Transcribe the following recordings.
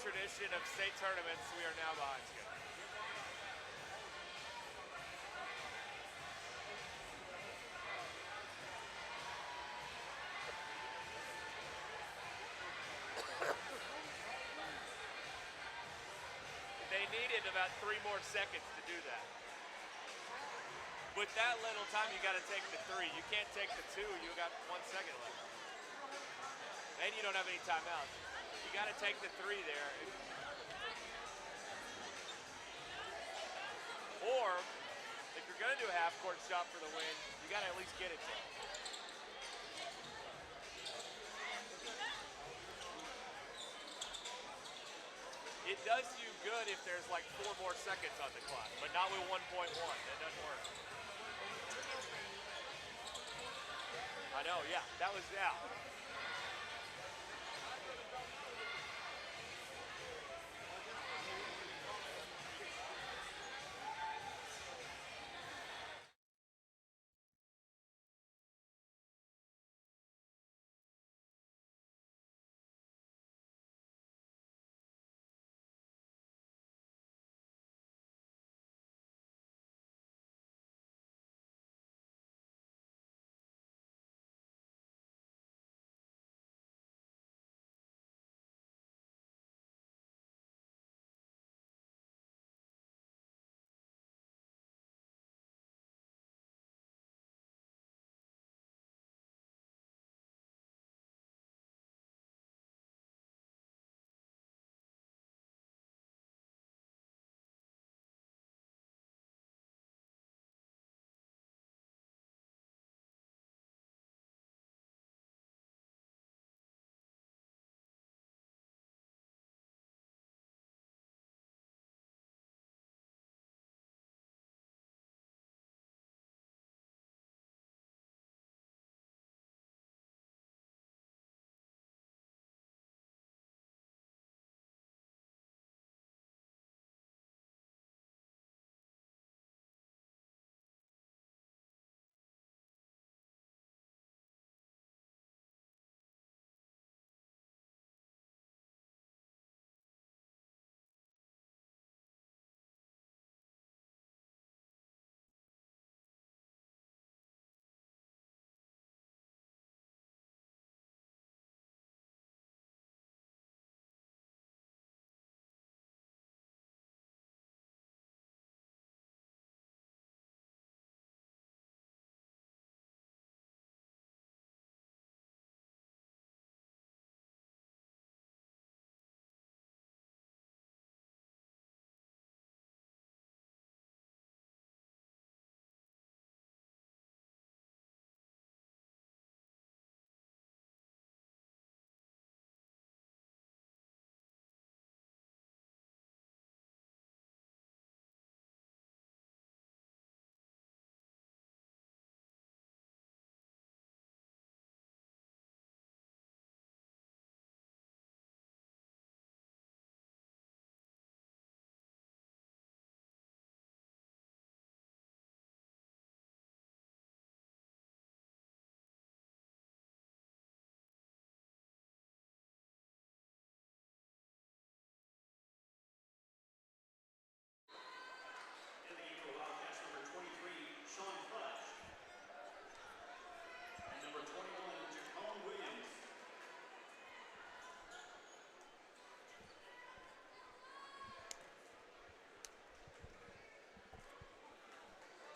tradition of state tournaments, we are now behind schedule. They needed about 3 more seconds to do that. With that little time, you got to take the 3. You can't take the 2. You got 1 second left. And you don't have any timeouts. You got to take the 3 there. Or, if you're going to do a half-court shot for the win, you got to at least get it to him. It does you good if there's like 4 more seconds on the clock, but not with 1.1. That doesn't work. I know, yeah, that was out.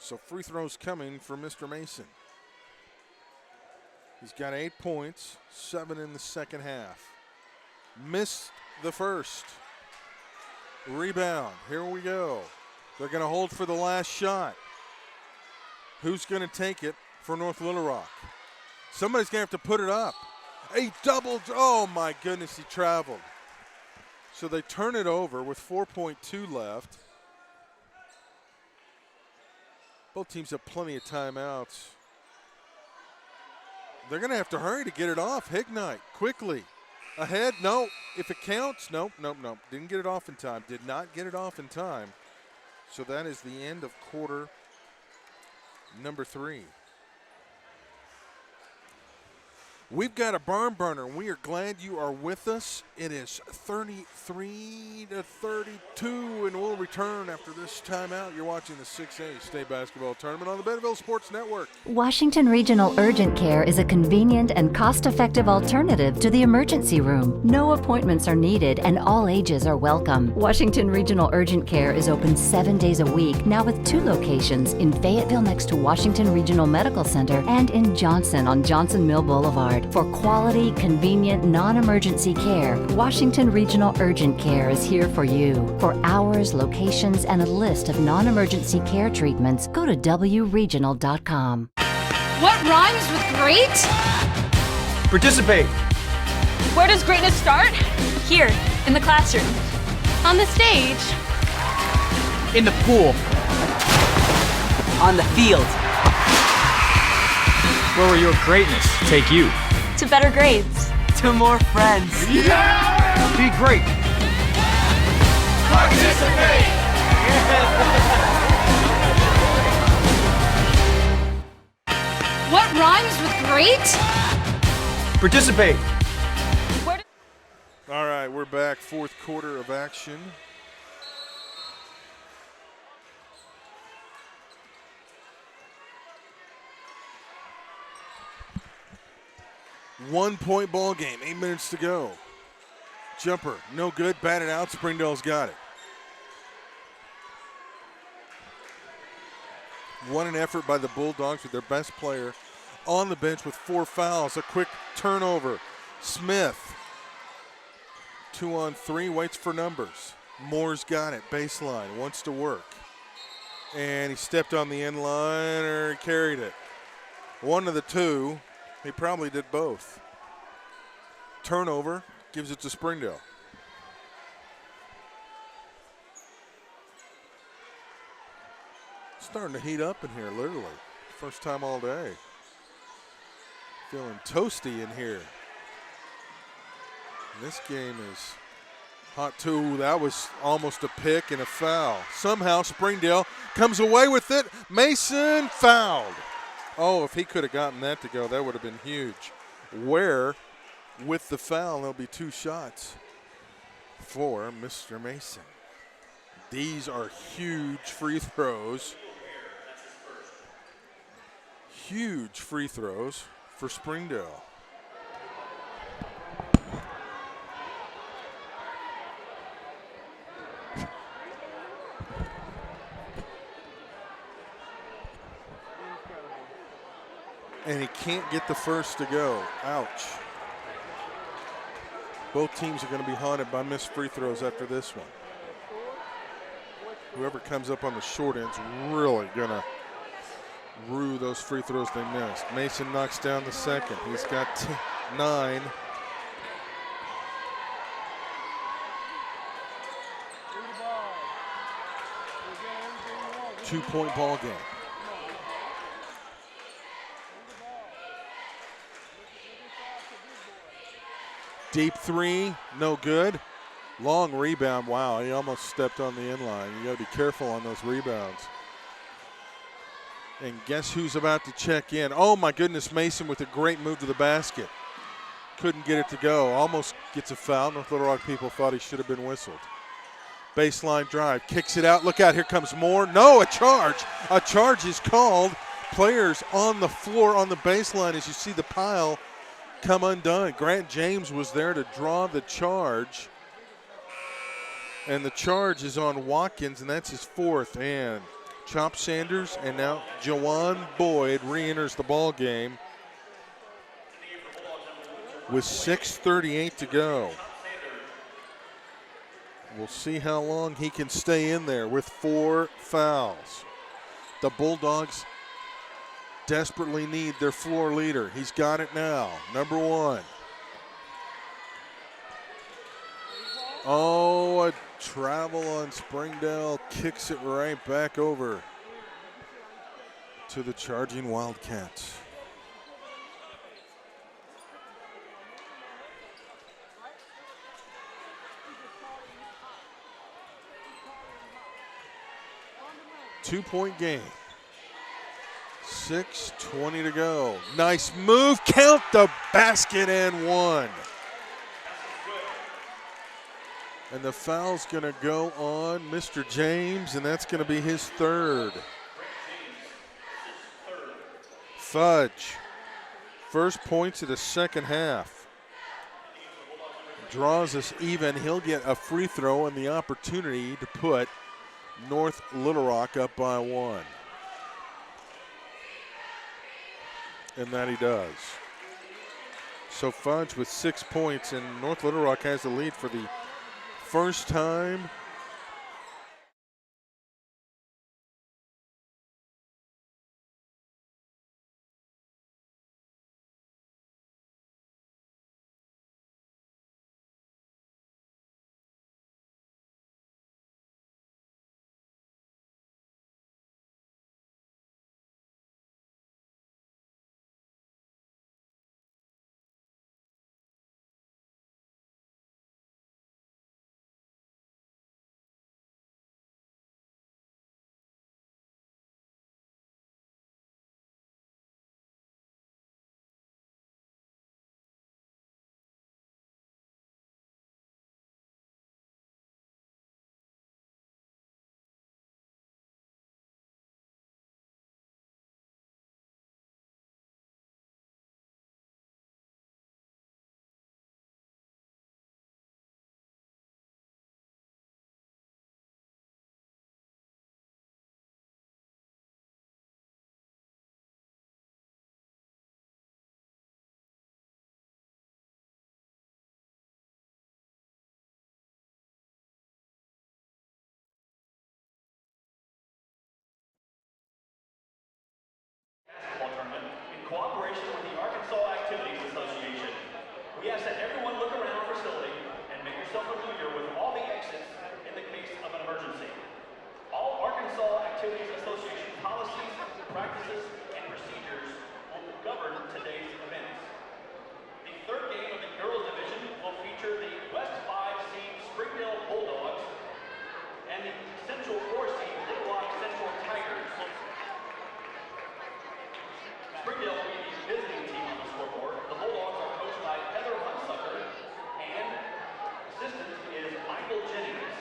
So free throws coming for Mr. Mason. He's got 8 points, 7 in the second half. Missed the first. Rebound. Here we go. They're going to hold for the last shot. Who's going to take it for North Little Rock? Somebody's going to have to put it up. A double. Oh, my goodness, he traveled. So they turn it over with 4.2 left. Both teams have plenty of timeouts. They're going to have to hurry to get it off. Hignite, quickly. Ahead, no. If it counts, nope. Didn't get it off in time. Did not get it off in time. So that is the end of quarter number 3. We've got a barn burner, and we are glad you are with us. It is 33-32, and we'll return after this timeout. You're watching the 6A State Basketball Tournament on the Bentonville Sports Network. Washington Regional Urgent Care is a convenient and cost-effective alternative to the emergency room. No appointments are needed, and all ages are welcome. Washington Regional Urgent Care is open 7 days a week, now with 2 locations in Fayetteville next to Washington Regional Medical Center and in Johnson on Johnson Mill Boulevard. For quality, convenient, non-emergency care, Washington Regional Urgent Care is here for you. For hours, locations, and a list of non-emergency care treatments, go to wregional.com. What rhymes with great? Participate. Where does greatness start? Here, in the classroom. On the stage. In the pool. On the field. Where will your greatness take you? To better grades. To more friends. Yeah! Be great. Participate! What rhymes with great? Participate. All right, we're back. Fourth quarter of action. One-point ball game, 8 minutes to go. Jumper, no good, batted out. Springdale's got it. What an effort by the Bulldogs with their best player on the bench with 4 fouls. A quick turnover. Smith, 2-on-3, waits for numbers. Moore's got it, baseline, wants to work. And he stepped on the end line or carried it. One of the two. He probably did both. Turnover, gives it to Springdale. Starting to heat up in here, literally. First time all day. Feeling toasty in here. This game is hot too. That was almost a pick and a foul. Somehow Springdale comes away with it. Mason fouled. Oh, if he could have gotten that to go, that would have been huge. Where, with the foul, there'll be 2 shots for Mr. Mason. These are huge free throws. Huge free throws for Springdale. And he can't get the first to go. Ouch. Both teams are going to be haunted by missed free throws after this one. Whoever comes up on the short end's really going to rue those free throws they missed. Mason knocks down the second. He's got 9. Two-point ball game. Deep 3, no good. Long rebound, wow, he almost stepped on the end line. You gotta be careful on those rebounds. And guess who's about to check in? Oh my goodness, Mason with a great move to the basket. Couldn't get it to go, almost gets a foul. North Little Rock people thought he should have been whistled. Baseline drive, kicks it out, look out, here comes Moore. No, a charge. A charge is called. Players on the floor on the baseline as you see the pile come undone. Grant James was there to draw the charge. And the charge is on Watkins, and that's his 4th. And Chop Sanders and now Jawan Boyd re-enters the ball game with 6:38 to go. We'll see how long he can stay in there with 4 fouls. The Bulldogs desperately need their floor leader. He's got it now, number 1. Oh, a travel on Springdale, kicks it right back over to the charging Wildcats. Two-point game. 6:20 to go. Nice move. Count the basket and one. And the foul's going to go on Mr. James, and that's going to be his third. Fudge, first points of the second half. Draws us even. He'll get a free throw and the opportunity to put North Little Rock up by one. And that he does. So Fudge with 6 points, and North Little Rock has the lead for the first time. In cooperation with the Arkansas Activities Association, we ask that everyone look around the facility and make yourself familiar with all the exits in the case of an emergency. All Arkansas Activities Association policies, practices, and procedures will govern today's events. The third game of the girls division will feature the West 5 seed Springdale Bulldogs and the Central 4 seed Little Rock Central Tigers. Springdale will be the visiting team on the scoreboard. The Bulldogs are coached by Heather Hunsucker, and assistant is Michael Jennings.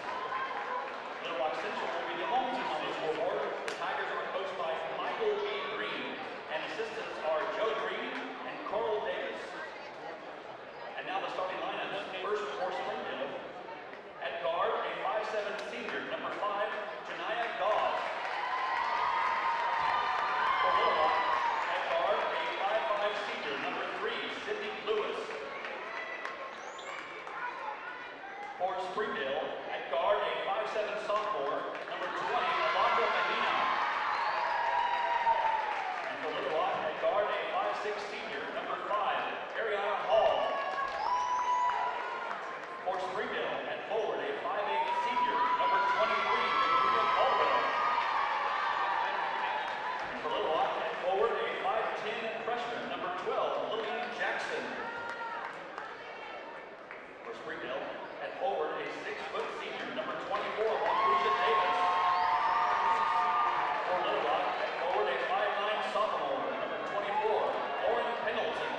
Little Rock Central will be the home team on the scoreboard. The Tigers are coached by Michael B. Green, and assistants are Joe Green and Carl Davis. And now the starting lineup. First for Springdale. At guard, a 5'7" senior, number 5, Janiyah Goff. For Little Rock, at guard, a 5'5" senior, number 3, Sydney Lewis. For Springdale, at guard, a 5'7" sophomore, number 20, Alondra Medina. And for Little Rock, at guard, a 5'6" senior, number 5, Ariana Hall. For Springdale, at forward, a 5'8" senior, number 23, Julia Caldwell. And for Little Rock, at forward, a 5'10" freshman, number 12, Lillian Jackson. For Springdale, at forward, a 6' senior, number 24, Marquisha Davis. For Little Rock, at forward, a 5'9" sophomore, number 24, Lauren Pendleton.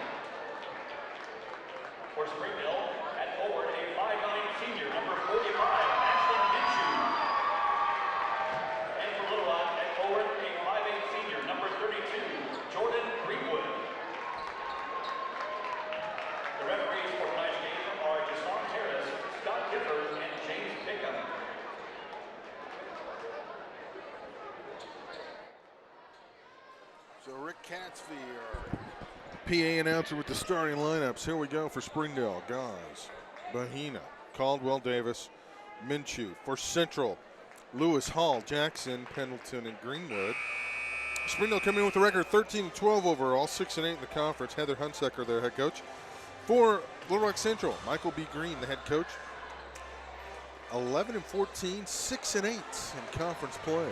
For Springdale, at forward, a 5'9" senior, number 45, Ashlyn Minshew. And for Little Rock, at forward, a 5'8" senior, number 32, Jordan Greenwood. The referees for tonight's game are Jason Harris, Scott Gifford, and James Pickham. So Rick Catsby, our PA announcer with the starting lineups. Here we go for Springdale. Guys, Bahina, Caldwell Davis, Minshew. For Central, Lewis, Hall, Jackson, Pendleton, and Greenwood. Springdale coming in with a record 13-12 overall, 6-8 in the conference. Heather Hunsucker, their head coach. For Little Rock Central, Michael B. Green, the head coach. 11-14, 6-8 in conference play.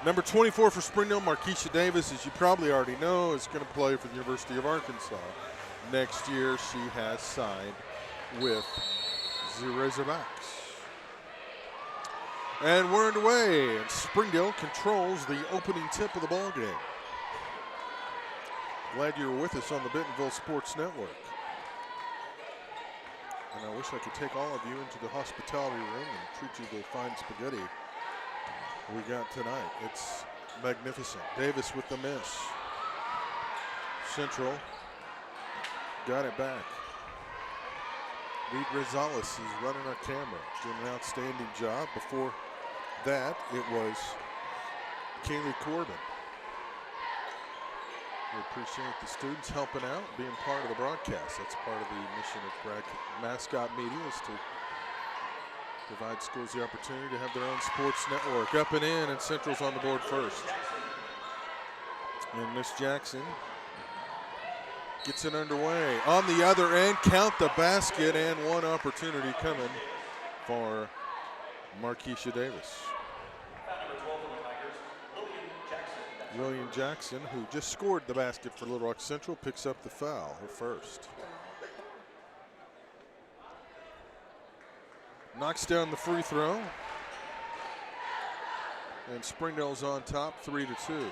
Number 24 for Springdale, Marquisha Davis, as you probably already know, is going to play for the University of Arkansas. Next year, she has signed with the Razorbacks. And we're underway, and Springdale controls the opening tip of the ball game. Glad you're with us on the Bentonville Sports Network. And I wish I could take all of you into the hospitality room and treat you to the fine spaghetti we got tonight. It's magnificent. Davis with the miss. Central got it back. Reed Rosales is running our camera, doing an outstanding job. Before that, it was Kaylee Corbin. We appreciate the students helping out, being part of the broadcast. That's part of the mission of Mascot Media, is to provide schools the opportunity to have their own sports network. Up and in, and Central's on the board first. And Miss Jackson gets it underway. On the other end, count the basket, and one opportunity coming for Marquisha Davis. William Jackson, who just scored the basket for Little Rock Central, picks up the foul, her first. Knocks down the free throw. And Springdale's on top, 3-2.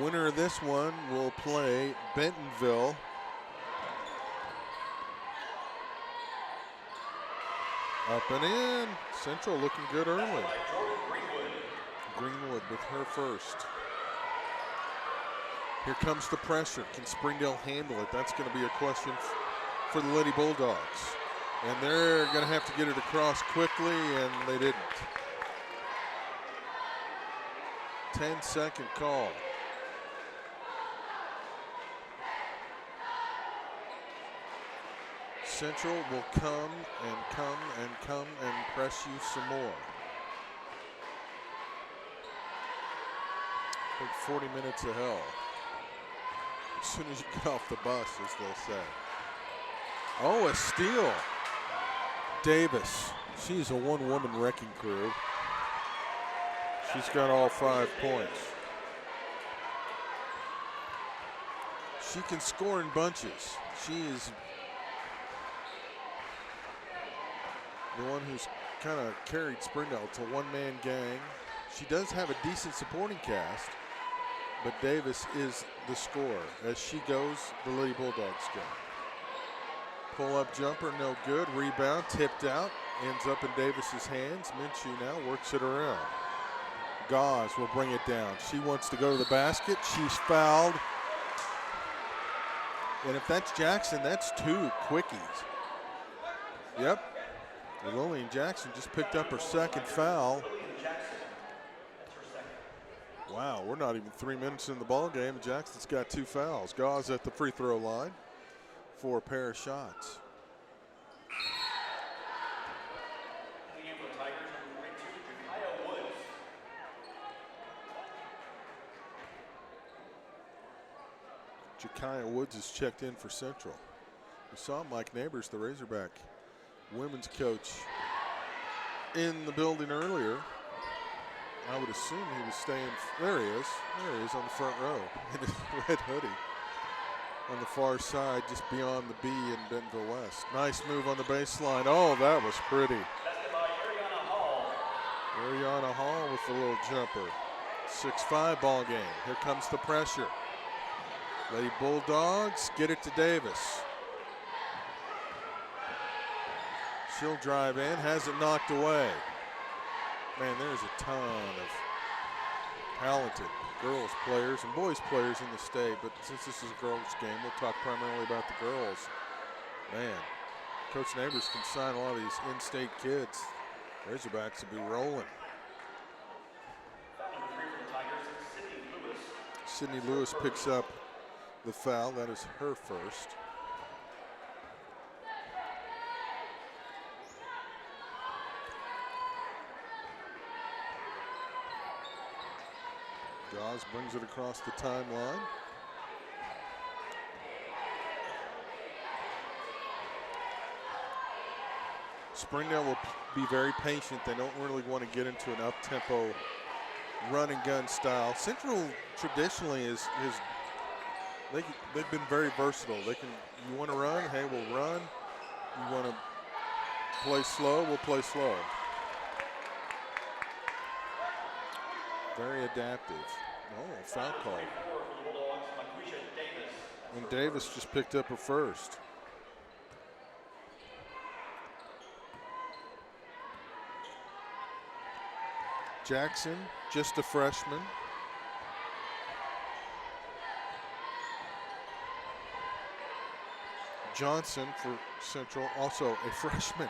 Winner of this one will play Bentonville. Up and in. Central looking good early. Greenwood with her first. Here comes the pressure. Can Springdale handle it? That's going to be a question for the Lady Bulldogs. And they're going to have to get it across quickly, and they didn't. 10-second call. Central will come and press you some more. Like 40 minutes of hell. As soon as you get off the bus, as they'll say. Oh, a steal. Davis. She's a one-woman wrecking crew. She's got all 5 points. She can score in bunches. She is the one who's kind of carried Springdale. It's a one-man gang. She does have a decent supporting cast, but Davis is the scorer. As she goes, the Lady Bulldogs go. Pull-up jumper, no good. Rebound, tipped out, ends up in Davis's hands. Minshew now works it around. Gauze will bring it down. She wants to go to the basket. She's fouled. And if that's Jackson, that's 2 quickies. Yep. Lillian Jackson just picked up her second foul. Wow, we're not even 3 minutes in the ball game. Jackson's got 2 fouls. Gauze at the free throw line for a pair of shots. Jakiah Woods is checked in for Central. We saw Mike Neighbors, the Razorback women's coach, in the building earlier. I would assume he was staying. There he is. There he is on the front row in his red hoodie. On the far side, just beyond the B in Bentonville West. Nice move on the baseline. Oh, that was pretty. Ariana Hall with the little jumper. 6-5 ball game. Here comes the pressure. Lady Bulldogs get it to Davis. She'll drive in, has it knocked away. Man, there's a ton of talented girls players and boys players in the state, but since this is a girls game, we'll talk primarily about the girls. Man, Coach Neighbors can sign a lot of these in-state kids. Razorbacks will be rolling. Sydney Lewis picks up the foul. That is her first. Gauze brings it across the timeline. Springdale will be very patient. They don't really want to get into an up-tempo run and gun style. Central traditionally they've been very versatile. You want to run, hey, we'll run. You want to play slow, we'll play slow. Very adaptive. Oh, foul call. And Davis just picked up her first. Jackson, just a freshman. Johnson for Central, also a freshman.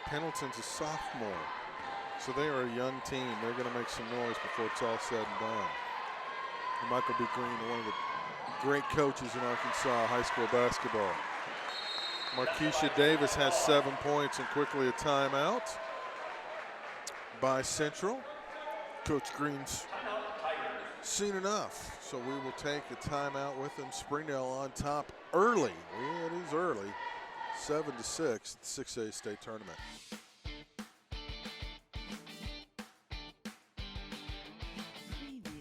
Pendleton's a sophomore, so they are a young team. They're going to make some noise before it's all said and done. And Michael B. Green, one of the great coaches in Arkansas high school basketball. Markeisha Davis has 7 points and quickly a timeout by Central. Coach Green's seen enough, so we will take a timeout with him. Springdale on top early. Yeah, it is early. 7-6, 6A state tournament.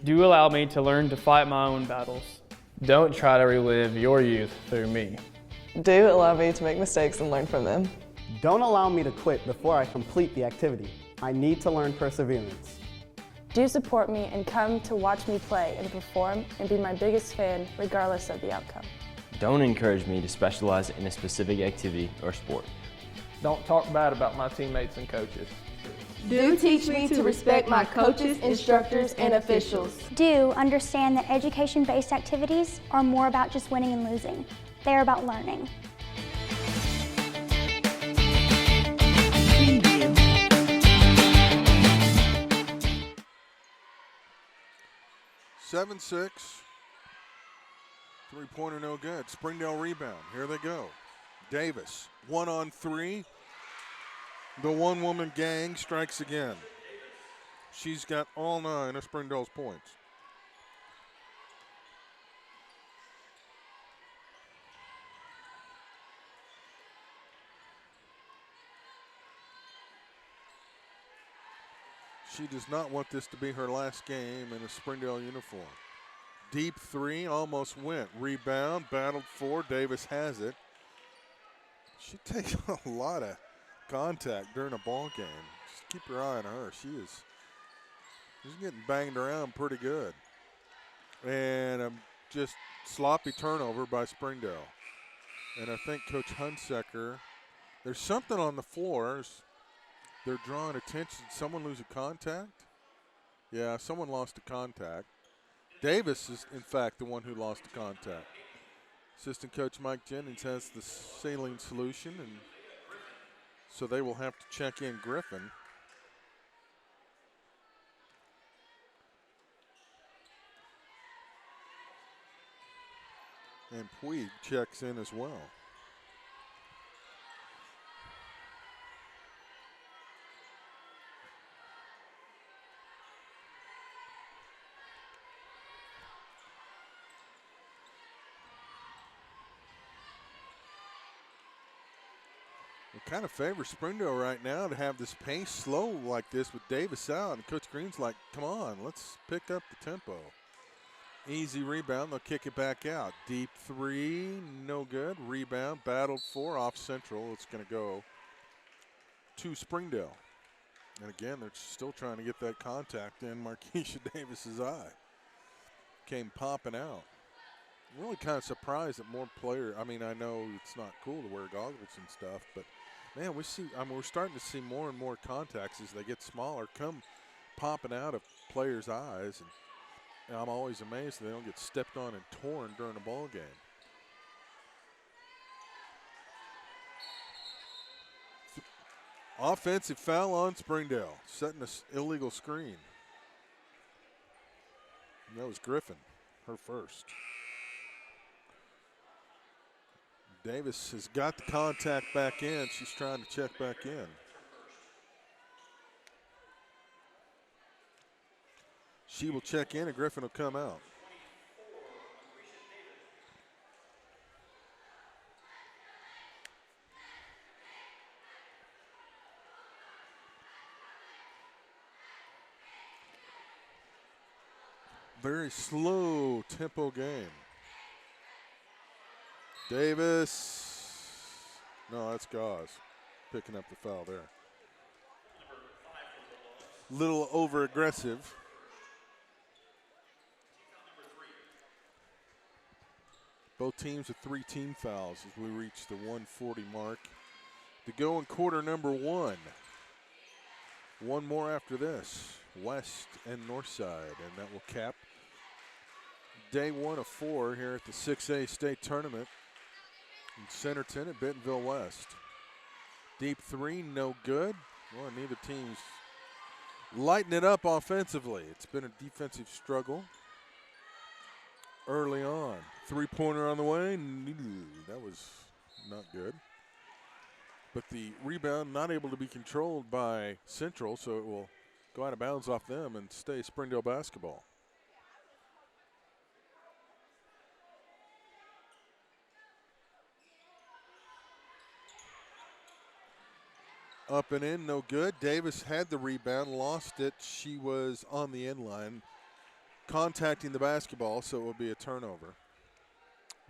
Do allow me to learn to fight my own battles. Don't try to relive your youth through me. Do allow me to make mistakes and learn from them. Don't allow me to quit before I complete the activity. I need to learn perseverance. Do support me and come to watch me play and perform and be my biggest fan regardless of the outcome. Don't encourage me to specialize in a specific activity or sport. Don't talk bad about my teammates and coaches. Do teach me to respect my coaches, instructors, and officials. Do understand that education-based activities are more about just winning and losing. They are about learning. 7-6. Three-pointer no good. Springdale rebound. Here they go. Davis, 1-on-3. The one-woman gang strikes again. She's got all 9 of Springdale's points. She does not want this to be her last game in a Springdale uniform. Deep three, almost went. Rebound, battled for. Davis has it. She takes a lot of contact during a ball game. Just keep your eye on her. She's getting banged around pretty good. And just sloppy turnover by Springdale. And I think Coach Hunsaker, there's something on the floors. They're drawing attention. Someone lose a contact? Yeah, someone lost a contact. Davis is, in fact, the one who lost the contact. Assistant Coach Mike Jennings has the saline solution, and so they will have to check in Griffin. And Puig checks in as well. It kind of favors Springdale right now to have this pace slow like this with Davis out. And Coach Green's like, come on, let's pick up the tempo. Easy rebound. They'll kick it back out. Deep three, no good. Rebound, battled for, off Central. It's going to go to Springdale. And again, they're still trying to get that contact in Markeisha Davis's eye. Came popping out. I'm really kind of surprised that more players, I mean, I know it's not cool to wear goggles and stuff, but man, we're starting to see more and more contacts as they get smaller come popping out of players' eyes. And I'm always amazed that they don't get stepped on and torn during a ball game. Offensive foul on Springdale, setting an illegal screen. And that was Griffin, her first. Davis has got the contact back in. She's trying to check back in. She will check in and Griffin will come out. Very slow tempo game. Davis. No, that's Gauze picking up the foul there. Little over aggressive. Both teams with 3 team fouls as we reach the 140 mark to go in quarter number 1. One more after this, West and Northside, and that will cap day 1 of 4 here at the 6A state tournament in Centerton at Bentonville West. Deep 3, no good. Well, neither team's lighting it up offensively. It's been a defensive struggle early on. 3-pointer on the way. That was not good. But the rebound not able to be controlled by Central, so it will go out of bounds off them and stay Springdale basketball. Up and in, no good. Davis had the rebound, lost it. She was on the end line, contacting the basketball, so it will be a turnover.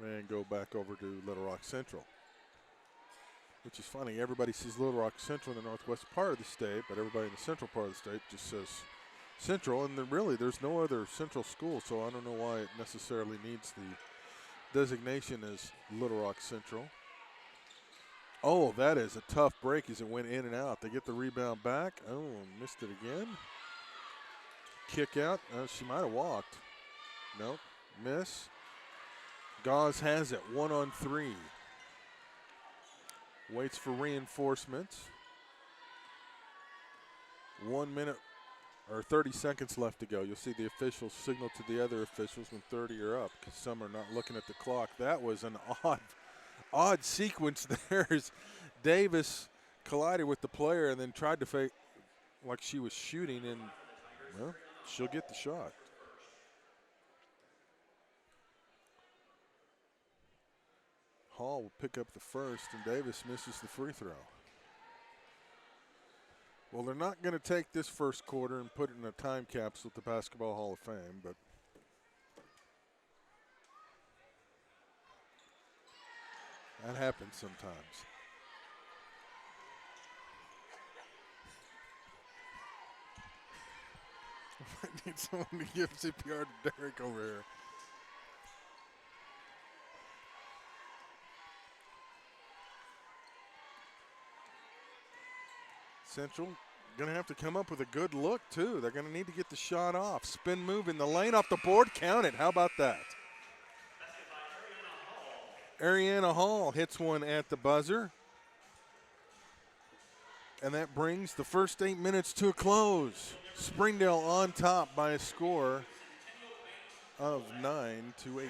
And go back over to Little Rock Central. Which is funny, everybody sees Little Rock Central in the northwest part of the state, but everybody in the central part of the state just says Central, and really there's no other Central school, so I don't know why it necessarily needs the designation as Little Rock Central. Oh, that is a tough break as it went in and out. They get the rebound back. Oh, missed it again. Kick out. She might have walked. Nope, miss. Gauze has it, 1-on-3. Waits for reinforcements. 1 minute or 30 seconds left to go. You'll see the officials signal to the other officials when 30 are up because some are not looking at the clock. That was an odd sequence there as Davis collided with the player and then tried to fake like she was shooting, and, well, she'll get the shot. Hall will pick up the first, and Davis misses the free throw. Well, they're not going to take this first quarter and put it in a time capsule at the Basketball Hall of Fame, but that happens sometimes. I need someone to give CPR to Derek over here. Central going to have to come up with a good look, too. They're going to need to get the shot off. Spin move in the lane, off the board, count it. How about that? Ariana Hall hits one at the buzzer. And that brings the first 8 minutes to a close. Springdale on top by a score of 9-8.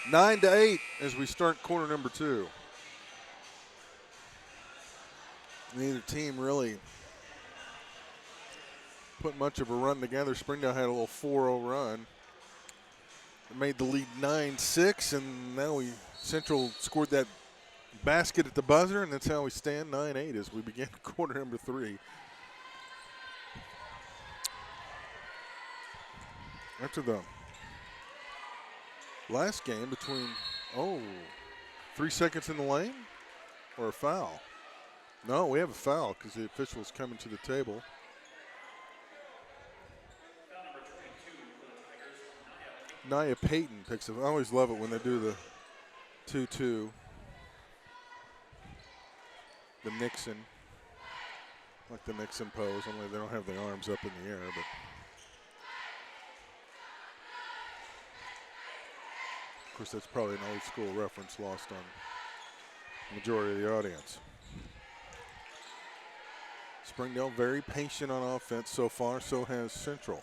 Nine to 8 as we start quarter number 2. Neither team really put much of a run together. Springdale had a little 4-0 run. It made the lead 9-6, and now Central scored that basket at the buzzer, and that's how we stand 9-8 as we begin quarter number 3. After the last game between, 3 seconds in the lane or a foul? No, we have a foul because the official's coming to the table. Nia Payton picks up. I always love it when they do the 2-2. the Nixon pose, only they don't have the arms up in the air. But of course, that's probably an old school reference lost on the majority of the audience. Springdale very patient on offense so far, so has Central.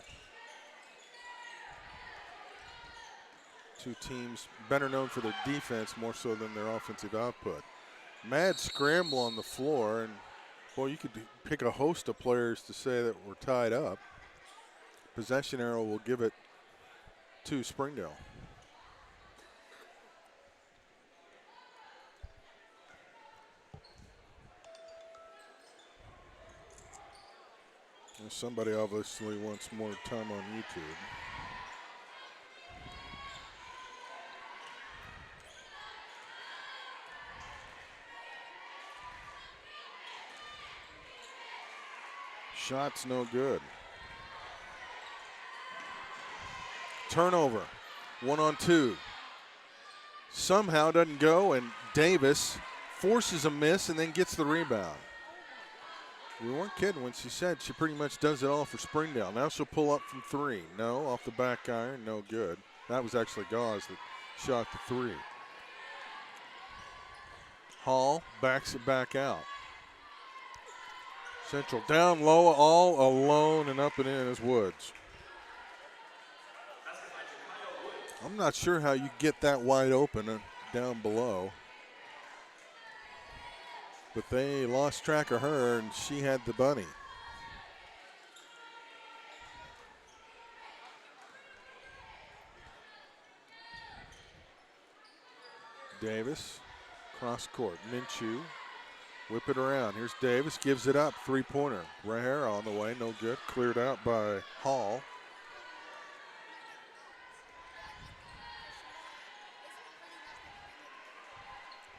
Two teams better known for their defense more so than their offensive output. Mad scramble on the floor, and boy, you could pick a host of players to say that we're tied up. Possession arrow will give it to Springdale. And somebody obviously wants more time on YouTube. Shot's no good. Turnover, 1-on-2. Somehow doesn't go, and Davis forces a miss and then gets the rebound. We weren't kidding when she said she pretty much does it all for Springdale. Now she'll pull up from three. No, off the back iron, no good. That was actually Gauze that shot the three. Hall backs it back out. Central down low, all alone, and up and in is Woods. I'm not sure how you get that wide open down below. But they lost track of her, and she had the bunny. Davis, cross court, Minshew. Whip it around. Here's Davis, gives it up. Three-pointer. Rahera on the way, no good. Cleared out by Hall.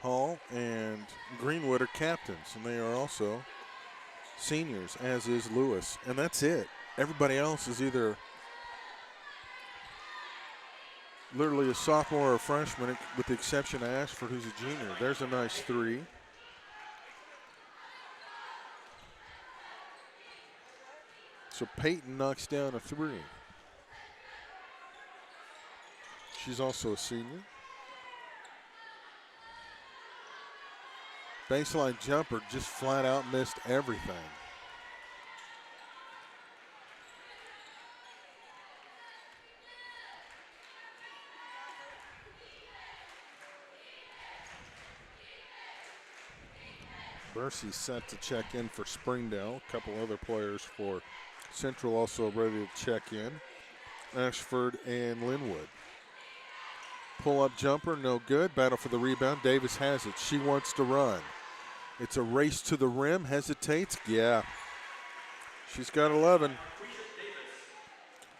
Hall and Greenwood are captains, and they are also seniors, as is Lewis. And that's it. Everybody else is either literally a sophomore or a freshman, with the exception of Ashford, who's a junior. There's a nice three. So Peyton knocks down a three. She's also a senior. Baseline jumper just flat out missed everything. Bercy set to check in for Springdale. A couple other players for Central also ready to check in. Ashford and Linwood. Pull-up jumper, no good. Battle for the rebound. Davis has it. She wants to run. It's a race to the rim. Hesitates. Yeah. She's got 11.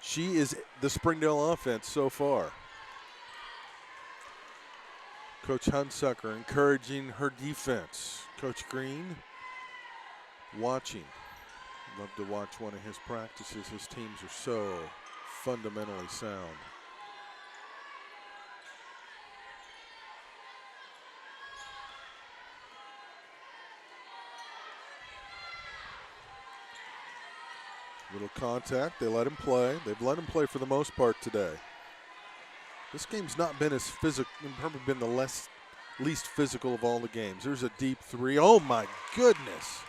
She is the Springdale offense so far. Coach Hunsucker encouraging her defense. Coach Green watching. Love to watch one of his practices. His teams are so fundamentally sound. Little contact. They let him play. They've let him play for the most part today. This game's not been as physical, probably been the least physical of all the games. There's a deep three. Oh my goodness.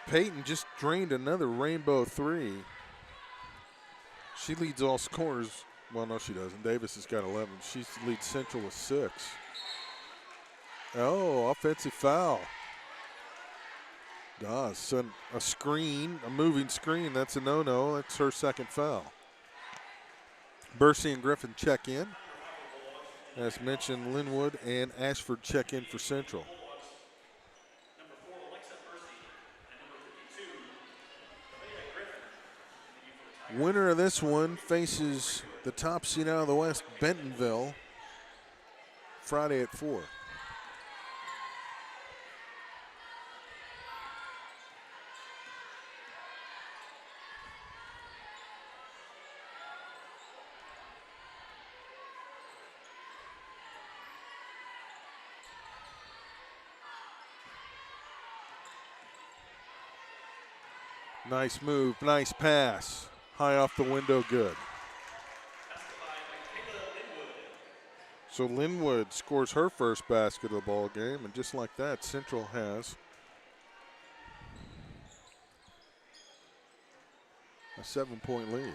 Peyton just drained another rainbow three. She leads all scorers. Well, no, she doesn't. Davis has got 11. She leads Central with 6. Oh, offensive foul. So a screen, a moving screen, that's a no-no. That's her second foul. Bercy and Griffin check in. As mentioned, Linwood and Ashford check in for Central. Winner of this one faces the top seed out of the West, Bentonville, Friday at 4. Nice move, nice pass. High off the window, good. So Linwood scores her first basket of the ball game, and just like that, Central has a 7-point lead.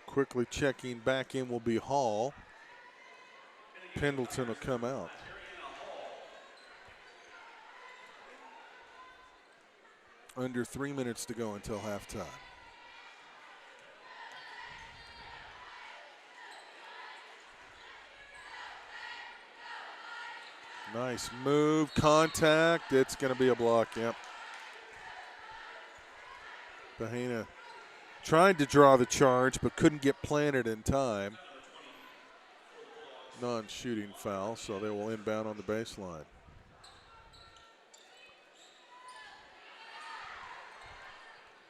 Quickly checking back in will be Hall. Pendleton will come out. Under 3 minutes to go until halftime. Nice move, contact. It's going to be a block, yep. Bahena tried to draw the charge but couldn't get planted in time. Non-shooting foul, so they will inbound on the baseline.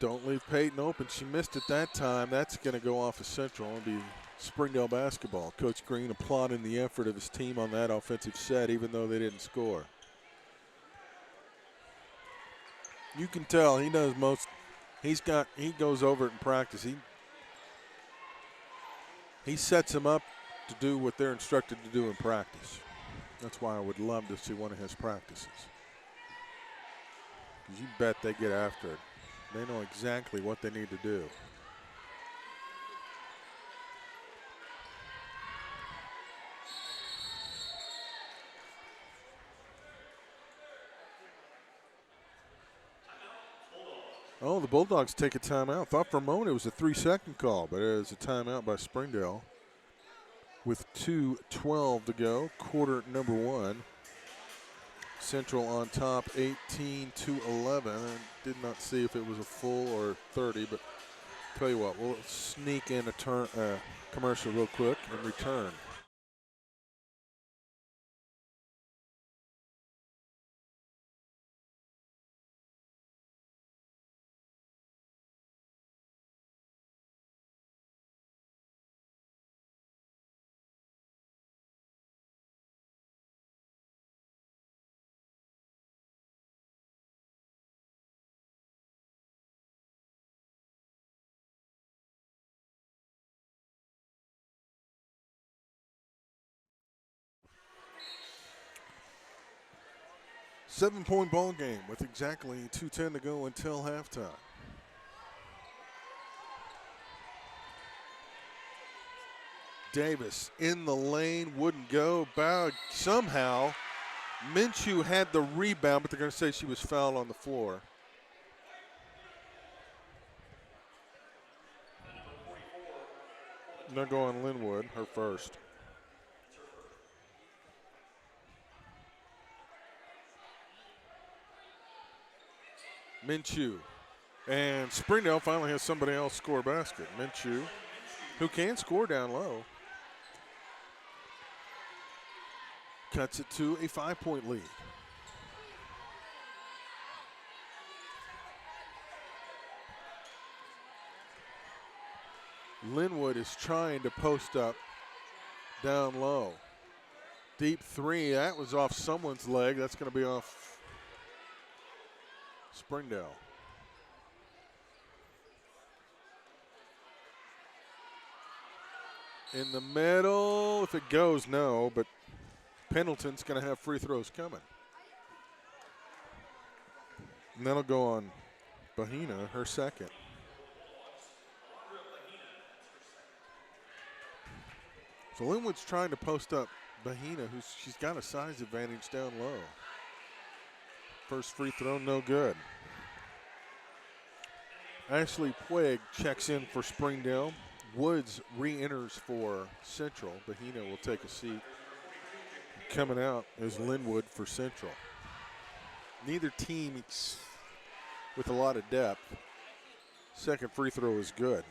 Don't leave Peyton open. She missed it that time. That's going to go off of Central and be Springdale basketball. Coach Green applauding the effort of his team on that offensive set, even though they didn't score. You can tell he knows most. He goes over it in practice. He sets them up to do what they're instructed to do in practice. That's why I would love to see one of his practices. Because you bet they get after it. They know exactly what they need to do. Oh, the Bulldogs take a timeout. Thought for a moment it was a 3-second call, but it is a timeout by Springdale with 2:12 to go, quarter number 1. Central on top, 18-11. I did not see if it was a full or 30, but tell you what, we'll sneak in a commercial real quick and return. Seven-point ball game with exactly 2:10 to go until halftime. Davis in the lane, wouldn't go. Somehow, Minshew had the rebound, but they're going to say she was fouled on the floor. They're going Linwood, her first. Minshew. And Springdale finally has somebody else score a basket. Minshew, who can score down low. Cuts it to a 5-point lead. Linwood is trying to post up down low. Deep three, that was off someone's leg. That's going to be off Springdale. In the middle, if it goes, no, but Pendleton's going to have free throws coming. And that'll go on Bahena, her second. So Linwood's trying to post up Bahena, she's got a size advantage down low. First free throw, no good. Ashley Puig checks in for Springdale. Woods re-enters for Central. Bahena will take a seat. Coming out is Linwood for Central. Neither team with a lot of depth. Second free throw is good.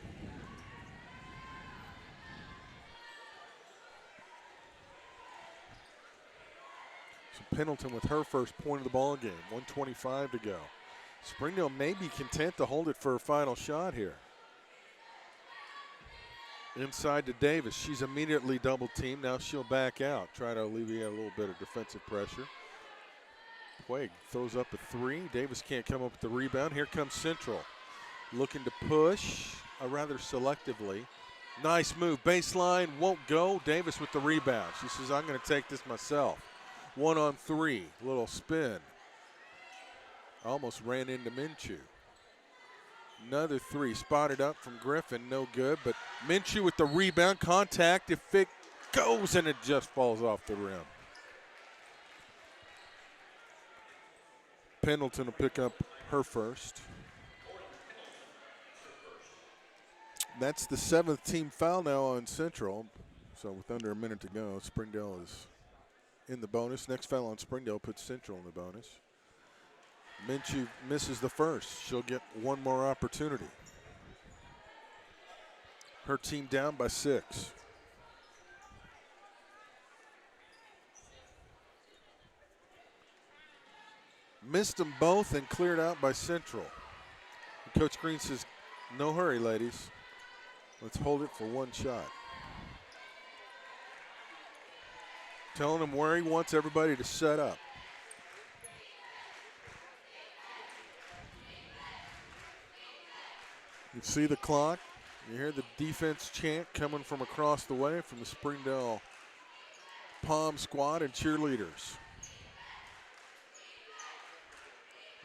Pendleton with her first point of the ball game. 1:25 to go. Springdale may be content to hold it for a final shot here. Inside to Davis. She's immediately double teamed. Now she'll back out, try to alleviate a little bit of defensive pressure. Quaig throws up a three. Davis can't come up with the rebound. Here comes Central. Looking to push rather selectively. Nice move. Baseline won't go. Davis with the rebound. She says, I'm going to take this myself. 1 on 3. Little spin. Almost ran into Minshew. Another three spotted up from Griffin. No good, but Minshew with the rebound. Contact if it goes, and it just falls off the rim. Pendleton will pick up her first. That's the 7th team foul now on Central. So with under a minute to go, Springdale is in the bonus. Next foul on Springdale puts Central in the bonus. Minshew misses the first. She'll get one more opportunity. Her team down by 6. Missed them both and cleared out by Central. Coach Green says, no hurry, ladies. Let's hold it for one shot. Telling him where he wants everybody to set up. You see the clock. You hear the defense chant coming from across the way from the Springdale Palm squad and cheerleaders.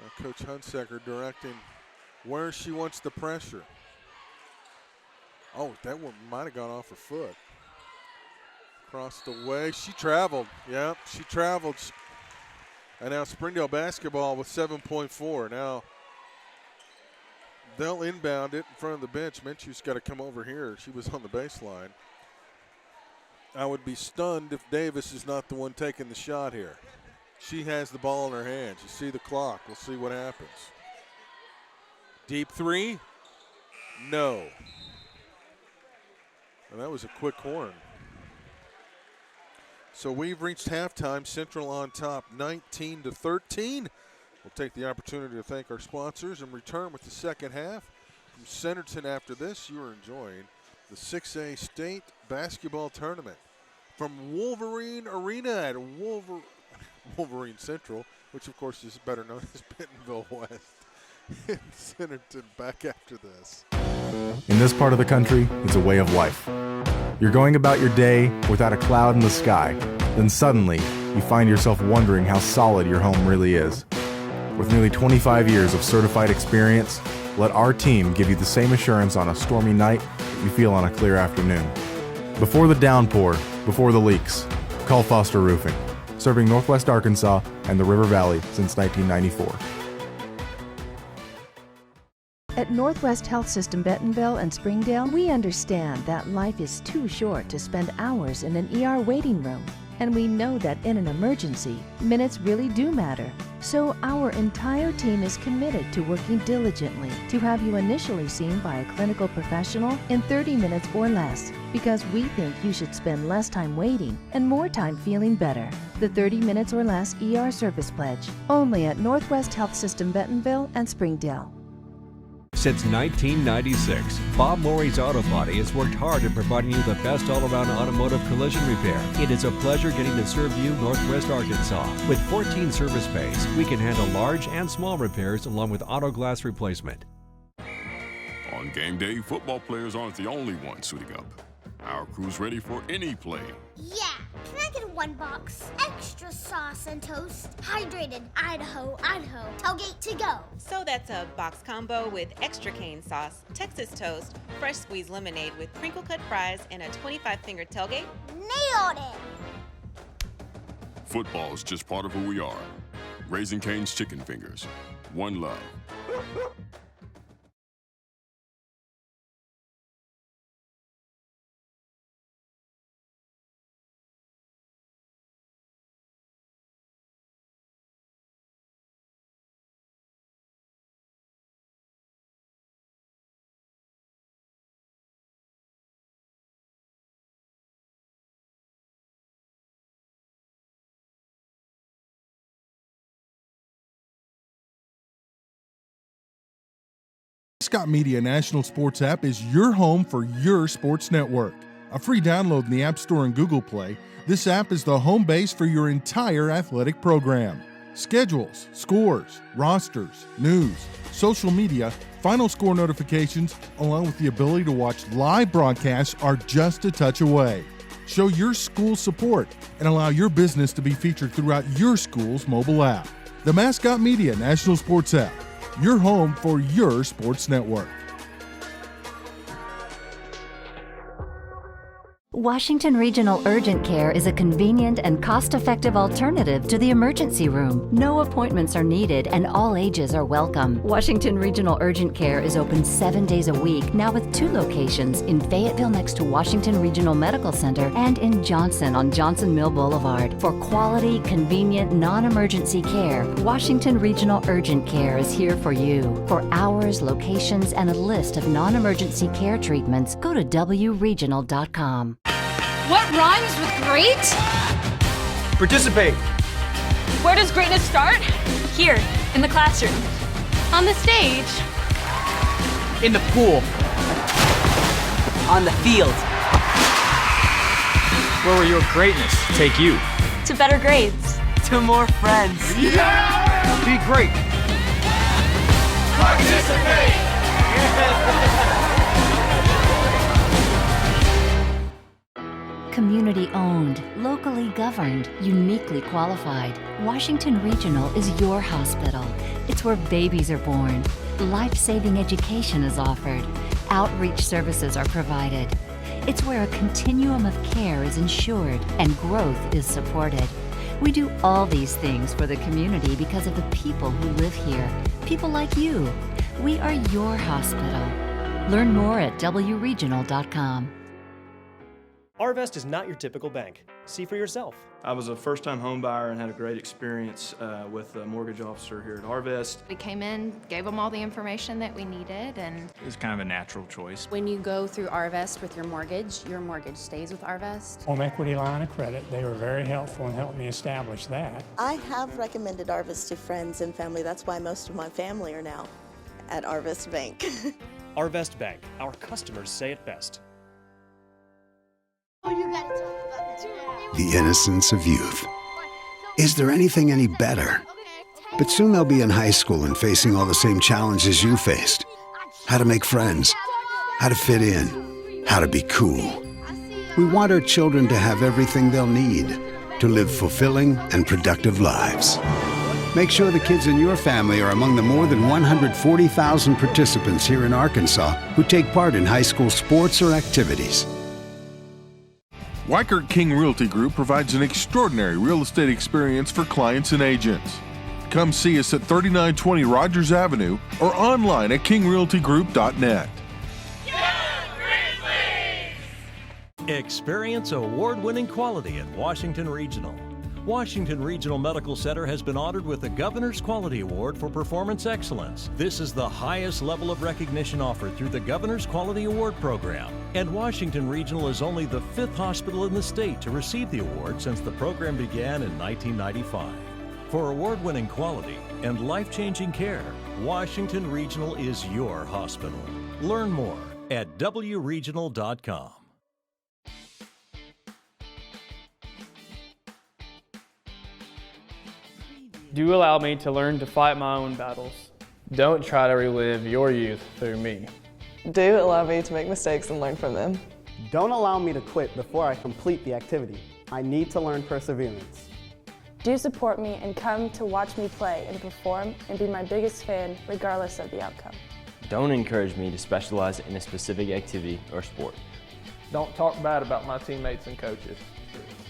Now Coach Hunsaker directing where she wants the pressure. Oh, that one might have gone off her foot. Across the way. She traveled. Yep, she traveled. And now Springdale basketball with 7.4. Now they'll inbound it in front of the bench. Minshew's got to come over here. She was on the baseline. I would be stunned if Davis is not the one taking the shot here. She has the ball in her hands. You see the clock. We'll see what happens. Deep three. No. And that was a quick horn. So we've reached halftime. Central on top, 19-13. We'll take the opportunity to thank our sponsors and return with the second half. From Centerton after this, you are enjoying the 6A State Basketball Tournament from Wolverine Arena at Wolverine Central, which of course is better known as Bentonville West. In Centerton, back after this. In this part of the country, it's a way of life. You're going about your day without a cloud in the sky. Then suddenly, you find yourself wondering how solid your home really is. With nearly 25 years of certified experience, let our team give you the same assurance on a stormy night that you feel on a clear afternoon. Before the downpour, before the leaks, call Foster Roofing, serving Northwest Arkansas and the River Valley since 1994. At Northwest Health System Bentonville and Springdale, we understand that life is too short to spend hours in an ER waiting room. And we know that in an emergency, minutes really do matter. So our entire team is committed to working diligently to have you initially seen by a clinical professional in 30 minutes or less, because we think you should spend less time waiting and more time feeling better. The 30 minutes or less ER service pledge, only at Northwest Health System Bentonville and Springdale. Since 1996, Bob Morey's Auto Body has worked hard in providing you the best all-around automotive collision repair. It is a pleasure getting to serve you Northwest Arkansas. With 14 service bays, we can handle large and small repairs along with auto glass replacement. On game day, football players aren't the only ones suiting up. Our crew's ready for any play. Yeah, can I get one box? Extra sauce and toast. Hydrated Idaho, Idaho. Tailgate to go. So that's a box combo with extra cane sauce, Texas toast, fresh squeezed lemonade with crinkle cut fries, and a 25-finger tailgate? Nailed it! Football's just part of who we are. Raising Cane's Chicken Fingers. One love. Mascot Media National Sports app is your home for your sports network. A free download in the App Store and Google Play, this app is the home base for your entire athletic program. Schedules, scores, rosters, news, social media, final score notifications, along with the ability to watch live broadcasts are just a touch away. Show your school support and allow your business to be featured throughout your school's mobile app. The Mascot Media National Sports app, your home for your sports network. Washington Regional Urgent Care is a convenient and cost-effective alternative to the emergency room. No appointments are needed and all ages are welcome. Washington Regional Urgent Care is open 7 days a week, now with 2 locations in Fayetteville next to Washington Regional Medical Center and in Johnson on Johnson Mill Boulevard. For quality, convenient, non-emergency care, Washington Regional Urgent Care is here for you. For hours, locations, and a list of non-emergency care treatments, go to wregional.com. What rhymes with great? Participate. Where does greatness start? Here, in the classroom. On the stage. In the pool. On the field. Where will your greatness take you? To better grades. To more friends. Yeah! Be great. Participate! Community owned, locally governed, uniquely qualified. Washington Regional is your hospital. It's where babies are born. Life-saving education is offered. Outreach services are provided. It's where a continuum of care is ensured and growth is supported. We do all these things for the community because of the people who live here. People like you. We are your hospital. Learn more at wregional.com. Arvest is not your typical bank. See for yourself. I was a first-time home buyer and had a great experience with a mortgage officer here at Arvest. We came in, gave them all the information that we needed, and it was kind of a natural choice. When you go through Arvest with your mortgage stays with Arvest. Home equity line of credit, they were very helpful in helping me establish that. I have recommended Arvest to friends and family. That's why most of my family are now at Arvest Bank. Arvest Bank, our customers say it best. The innocence of youth. Is there anything any better? But soon they'll be in high school and facing all the same challenges you faced. How to make friends, how to fit in, how to be cool. We want our children to have everything they'll need to live fulfilling and productive lives. Make sure the kids in your family are among the more than 140,000 participants here in Arkansas who take part in high school sports or activities. Weichert King Realty Group provides an extraordinary real estate experience for clients and agents. Come see us at 3920 Rogers Avenue or online at kingrealtygroup.net. Experience award-winning quality at Washington Regional. Washington Regional Medical Center has been honored with the Governor's Quality Award for Performance Excellence. This is the highest level of recognition offered through the Governor's Quality Award program. And Washington Regional is only the 5th hospital in the state to receive the award since the program began in 1995. For award-winning quality and life-changing care, Washington Regional is your hospital. Learn more at wregional.com. Do allow me to learn to fight my own battles. Don't try to relive your youth through me. Do allow me to make mistakes and learn from them. Don't allow me to quit before I complete the activity. I need to learn perseverance. Do support me and come to watch me play and perform and be my biggest fan regardless of the outcome. Don't encourage me to specialize in a specific activity or sport. Don't talk bad about my teammates and coaches.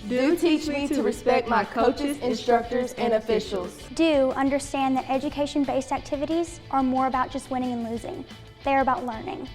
Do teach me to respect my coaches, instructors, and officials. Do understand that education-based activities are more about just winning and losing. They're about learning.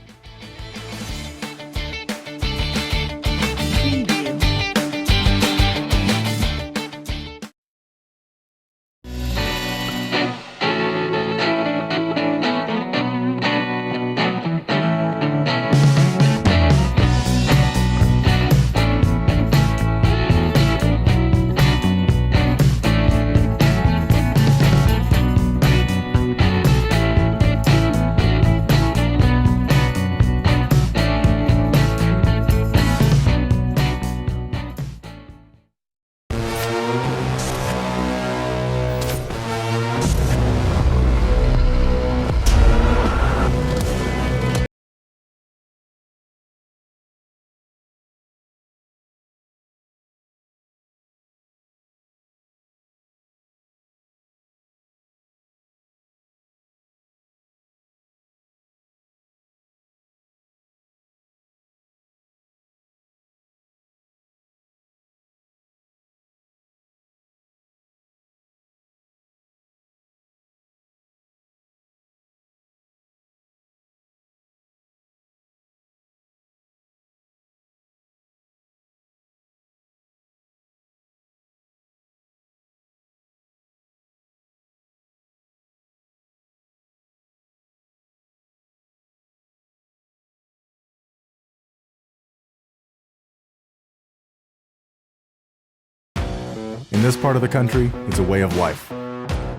In this part of the country, it's a way of life.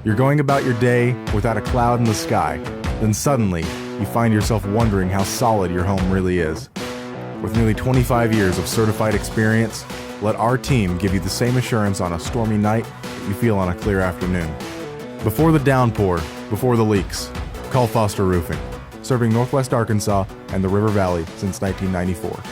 You're going about your day without a cloud in the sky. Then suddenly, you find yourself wondering how solid your home really is. With nearly 25 years of certified experience, let our team give you the same assurance on a stormy night that you feel on a clear afternoon. Before the downpour, before the leaks, call Foster Roofing, serving Northwest Arkansas and the River Valley since 1994.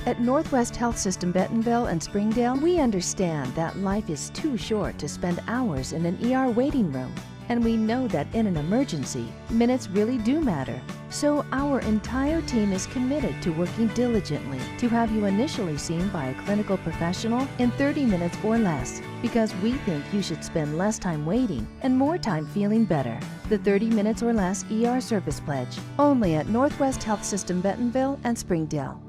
At Northwest Health System Bentonville and Springdale, we understand that life is too short to spend hours in an ER waiting room. And we know that in an emergency, minutes really do matter. So our entire team is committed to working diligently to have you initially seen by a clinical professional in 30 minutes or less, because we think you should spend less time waiting and more time feeling better. The 30 minutes or less ER service pledge, only at Northwest Health System Bentonville and Springdale.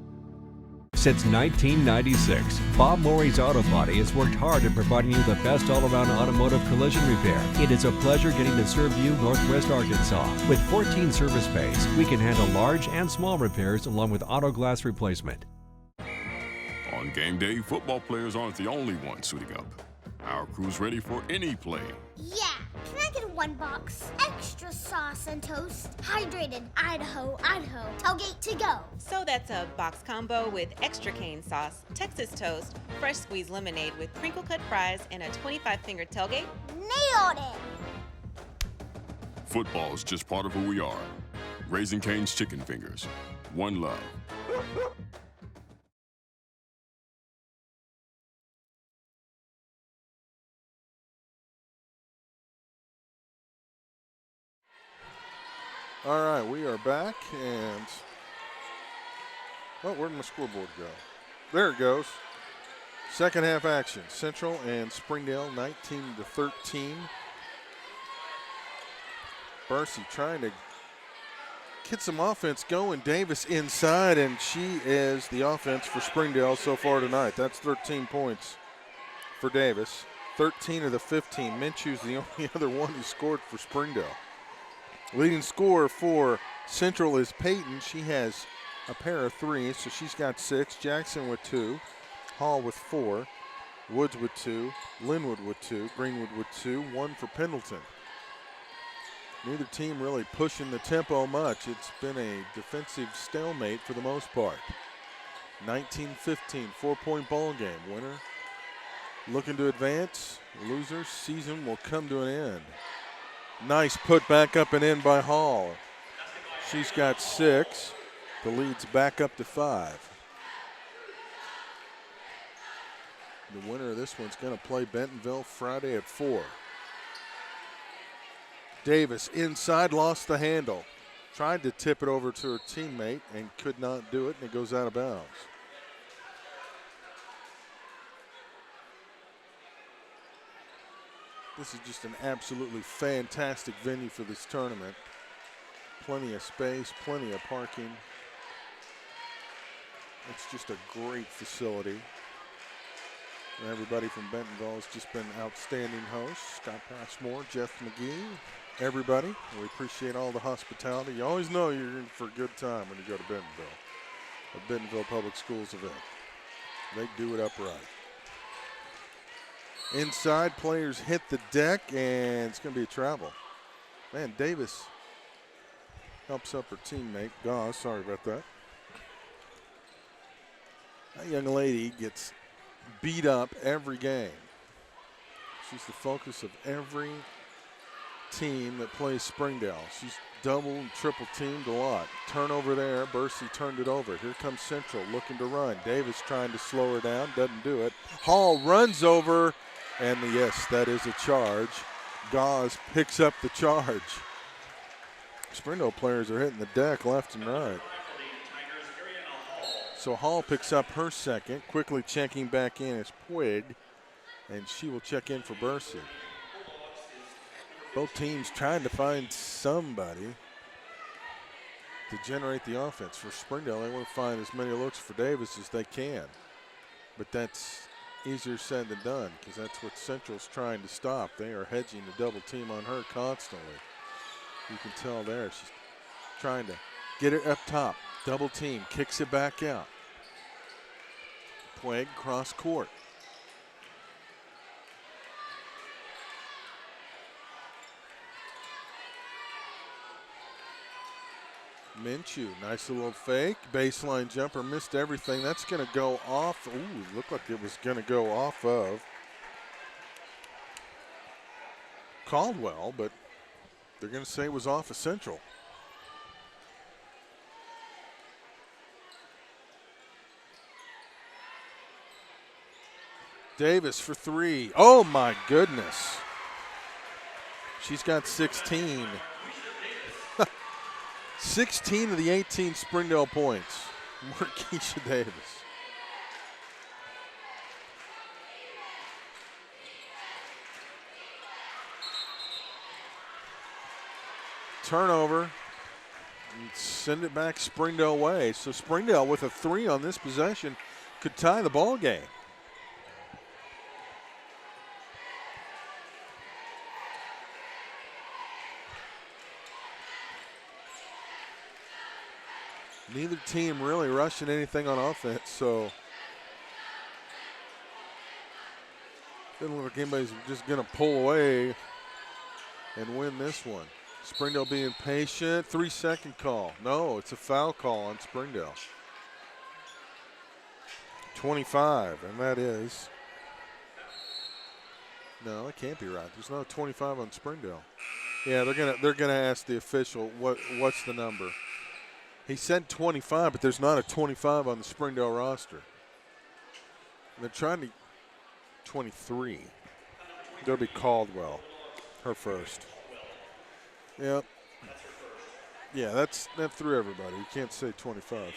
Since 1996, Bob Morey's Auto Body has worked hard at providing you the best all-around automotive collision repair. It is a pleasure getting to serve you, Northwest Arkansas. With 14 service bays, we can handle large and small repairs along with auto glass replacement. On game day, football players aren't the only ones suiting up. Our crew's ready for any play. Yeah, can I get one box? Extra sauce and toast. Hydrated Idaho, Idaho. Tailgate to go. So that's a box combo with extra cane sauce, Texas toast, fresh squeezed lemonade with crinkle cut fries, and a 25-finger tailgate? Nailed it! Football's just part of who we are. Raising Cane's Chicken Fingers. One love. All right, we are back, and where did my scoreboard go? There it goes. Second half action. Central and Springdale 19-13. Bursey trying to get some offense going. Davis inside, and she is the offense for Springdale so far tonight. That's 13 points for Davis. 13 of the 15. Minshew's the only other one who scored for Springdale. Leading scorer for Central is Peyton. She has a pair of threes, so she's got 6. Jackson with 2. Hall with 4. Woods with 2. Linwood with 2. Greenwood with 2. 1 for Pendleton. Neither team really pushing the tempo much. It's been a defensive stalemate for the most part. 19-15, 4-point ball game. Winner looking to advance. Loser's season will come to an end. Nice put back up and in by Hall. She's got 6. The lead's back up to 5. The winner of this one's going to play Bentonville Friday at 4. Davis inside, lost the handle. Tried to tip it over to her teammate and could not do it, and it goes out of bounds. This is just an absolutely fantastic venue for this tournament. Plenty of space, plenty of parking. It's just a great facility. And everybody from Bentonville has just been outstanding hosts. Scott Passmore, Jeff McGee, everybody. We appreciate all the hospitality. You always know you're in for a good time when you go to Bentonville. A Bentonville Public Schools event. They do it upright. Inside, players hit the deck, and it's going to be a travel. Man, Davis helps up her teammate. Goss, sorry about that. That young lady gets beat up every game. She's the focus of every team that plays Springdale. She's double and triple teamed a lot. Turnover there. Bursey turned it over. Here comes Central looking to run. Davis trying to slow her down. Doesn't do it. Hall runs over. And yes, that is a charge. Gauze picks up the charge. Springdale players are hitting the deck left and right. So Hall picks up her second. Quickly checking back in is Puig. And she will check in for Bursey. Both teams trying to find somebody to generate the offense. For Springdale, they want to find as many looks for Davis as they can. But that's easier said than done, because that's what Central's trying to stop. They are hedging the double team on her constantly. You can tell there she's trying to get it up top. Double team, kicks it back out. Puig cross court. Minshew, nice little fake. Baseline jumper, missed everything. That's going to go off. Ooh, looked like it was going to go off of Caldwell, but they're going to say it was off of Central. Davis for three. Oh my goodness. She's got 16. 16 of the 18 Springdale points. Marquisha Davis. Turnover. And send it back Springdale way. So Springdale with a 3 on this possession could tie the ball game. Neither team really rushing anything on offense, so doesn't look like anybody's just going to pull away and win this one. Springdale being patient. 3-second call. No, it's a foul call on Springdale. 25, and that is. No, that can't be right. There's not a 25 on Springdale. Yeah, they're gonna ask the official what's the number. He said 25, but there's not a 25 on the Springdale roster. And they're trying to 23. That'll be Caldwell, her first. Yep. Yeah, that threw everybody. You can't say 25.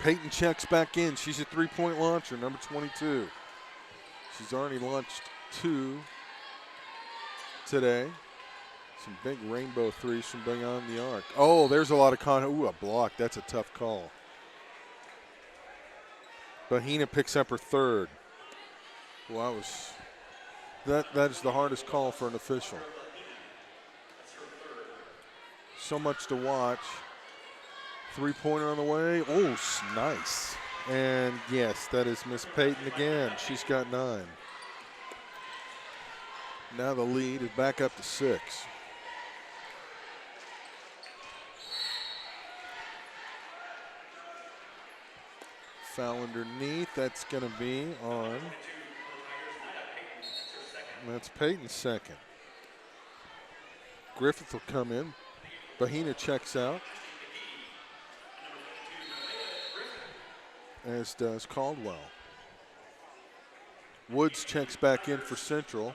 Peyton checks back in. She's a three-point launcher, number 22. She's already launched 2 today. Some big rainbow threes from beyond the arc. Oh, there's a lot of a block. That's a tough call. Bahina picks up her third. Well, that is the hardest call for an official. So much to watch. Three-pointer on the way. Oh, nice. And yes, that is Miss Peyton again. She's got 9. Now the lead is back up to 6. Foul underneath. That's going to be on. That's Peyton's second. Griffith will come in. Bahina checks out. As does Caldwell. Woods checks back in for Central.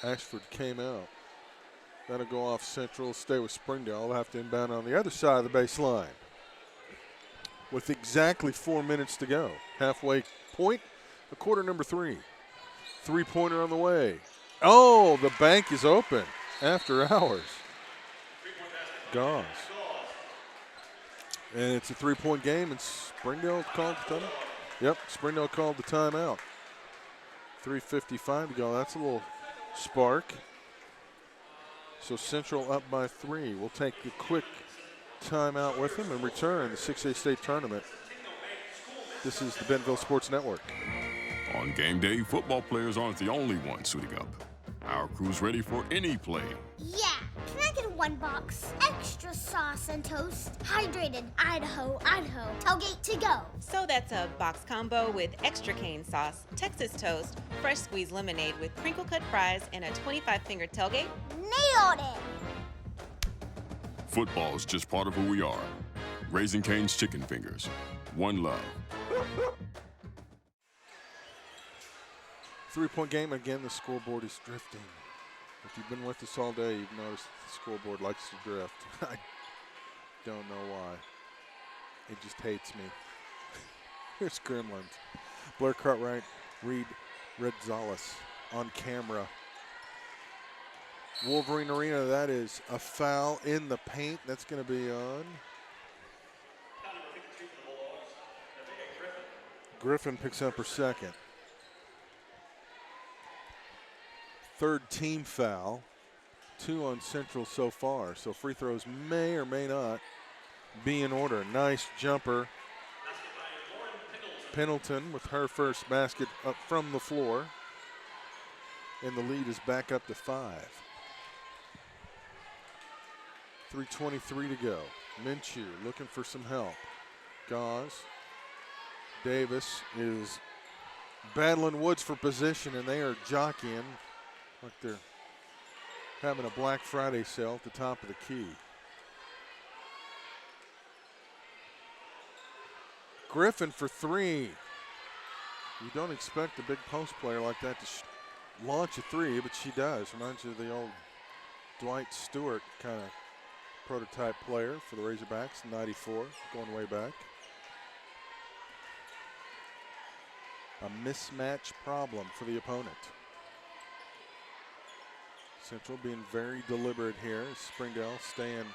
Ashford came out. That'll go off Central, stay with Springdale. They'll have to inbound on the other side of the baseline. With exactly 4 minutes to go. Halfway point, a quarter number 3. Three-pointer on the way. Oh, the bank is open after hours. Gauze. And it's a 3-point game, and Springdale called the timeout. Yep, Springdale called the timeout. 3:55 to go. That's a little spark. So Central up by 3. We'll take a quick timeout with them and return the 6A state tournament. This is the Bentonville Sports Network. On game day, football players aren't the only ones suiting up. Our crew's ready for any play. Yeah, can I get 1 box? Extra sauce and toast. Hydrated Idaho, Idaho. Tailgate to go. So that's a box combo with extra cane sauce, Texas toast, fresh squeezed lemonade with crinkle cut fries, and a 25-finger tailgate? Nailed it! Football's just part of who we are. Raising Cane's Chicken Fingers. One love. 3-point game. Again, the scoreboard is drifting. If you've been with us all day, you've noticed the scoreboard likes to drift. I don't know why. It just hates me. Here's Gremlins. Blair Cartwright, Reed Redzales on camera. Wolverine Arena, that is a foul in the paint. That's going to be on. Griffin picks up her second. third team foul. 2 on Central so far. So free throws may or may not be in order. Nice jumper. Pendleton with her first basket up from the floor. And the lead is back up to 5. 3:23 to go. Minshew looking for some help. Gauze. Davis is battling Woods for position, and they are jockeying like they're having a Black Friday sale at the top of the key. Griffin for 3. You don't expect a big post player like that to launch a 3, but she does. Reminds you of the old Dwight Stewart kind of prototype player for the Razorbacks, 94, going way back. A mismatch problem for the opponent. Central being very deliberate here. Springdale staying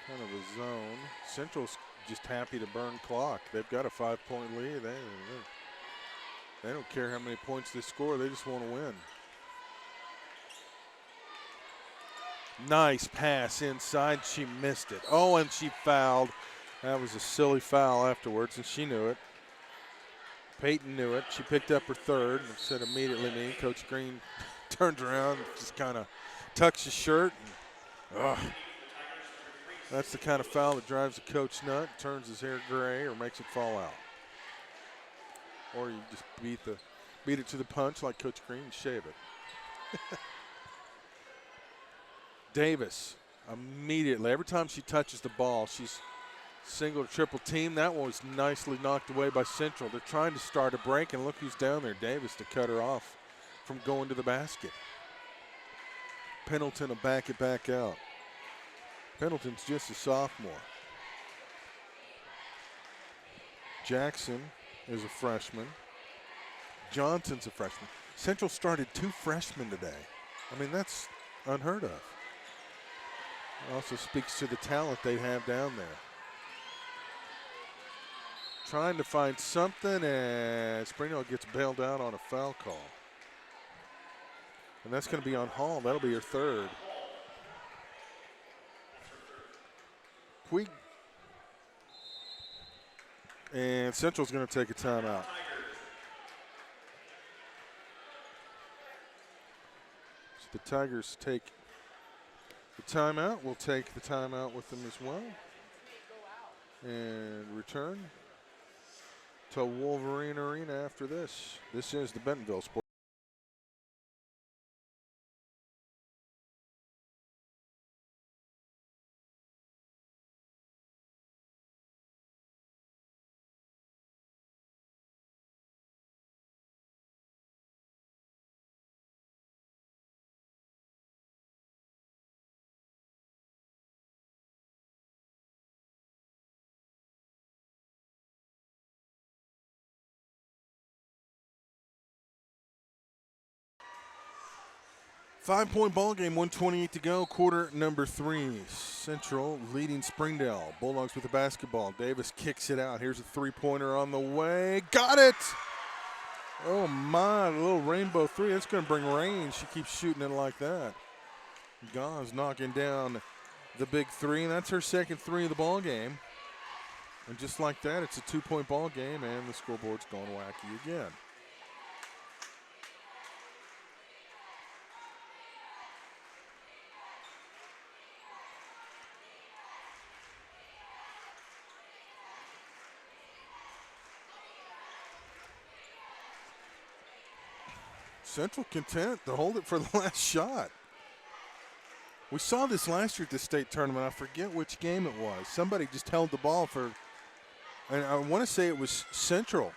kind of a zone. Central's just happy to burn clock. They've got a 5-point lead. They don't care how many points they score. They just want to win. Nice pass inside. She missed it. Oh, and she fouled. That was a silly foul afterwards, and she knew it. Peyton knew it. She picked up her third and said immediately me. Coach Green turns around, just kind of tucks his shirt. And, that's the kind of foul that drives the coach nut, turns his hair gray, or makes it fall out. Or you just beat it to the punch like Coach Green and shave it. Davis immediately, every time she touches the ball, she's single or triple team. That one was nicely knocked away by Central. They're trying to start a break, and look who's down there, Davis, to cut her off from going to the basket. Pendleton will back it back out. Pendleton's just a sophomore. Jackson is a freshman. Johnson's a freshman. Central started 2 freshmen today. I mean, that's unheard of. It also speaks to the talent they have down there. Trying to find something, and Springdale gets bailed out on a foul call. And that's going to be on Hall. That'll be her third. And Central's going to take a timeout. So the Tigers take the timeout. We'll take the timeout with them as well. And return to Wolverine Arena after this. This is the Bentonville Sports. Five-point ball game, 1:28 to go, quarter number 3. Central leading Springdale. Bulldogs with the basketball. Davis kicks it out. Here's a three-pointer on the way. Got it! Oh my, a little rainbow 3. That's going to bring rain. She keeps shooting it like that. Gauze knocking down the big 3, and that's her second 3 of the ball game. And just like that, it's a 2-point ball game, and the scoreboard's going wacky again. Central content to hold it for the last shot. We saw this last year at the state tournament. I forget which game it was. Somebody just held the ball for, and I want to say it was Central.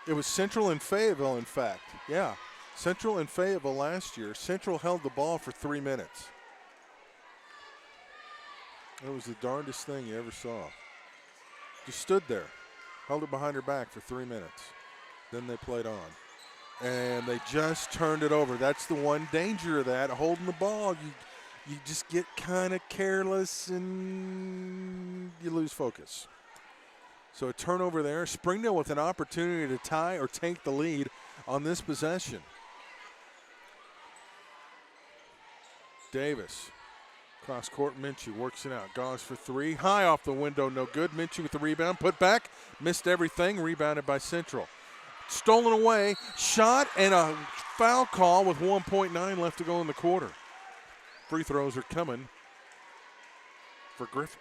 It was Central and Fayetteville, in fact. Yeah, Central and Fayetteville last year. Central held the ball for 3 minutes. It was the darndest thing you ever saw. Just stood there, held it behind her back for 3 minutes. Then they played on. And they just turned it over. That's the one danger of that, holding the ball. You just get kind of careless and you lose focus. So a turnover there. Springdale with an opportunity to tie or take the lead on this possession. Davis. Cross court, Minshew works it out. Goes for three. High off the window, no good. Minshew with the rebound. Put back. Missed everything. Rebounded by Central. Stolen away. Shot and a foul call with 1.9 left to go in the quarter. Free throws are coming for Griffin.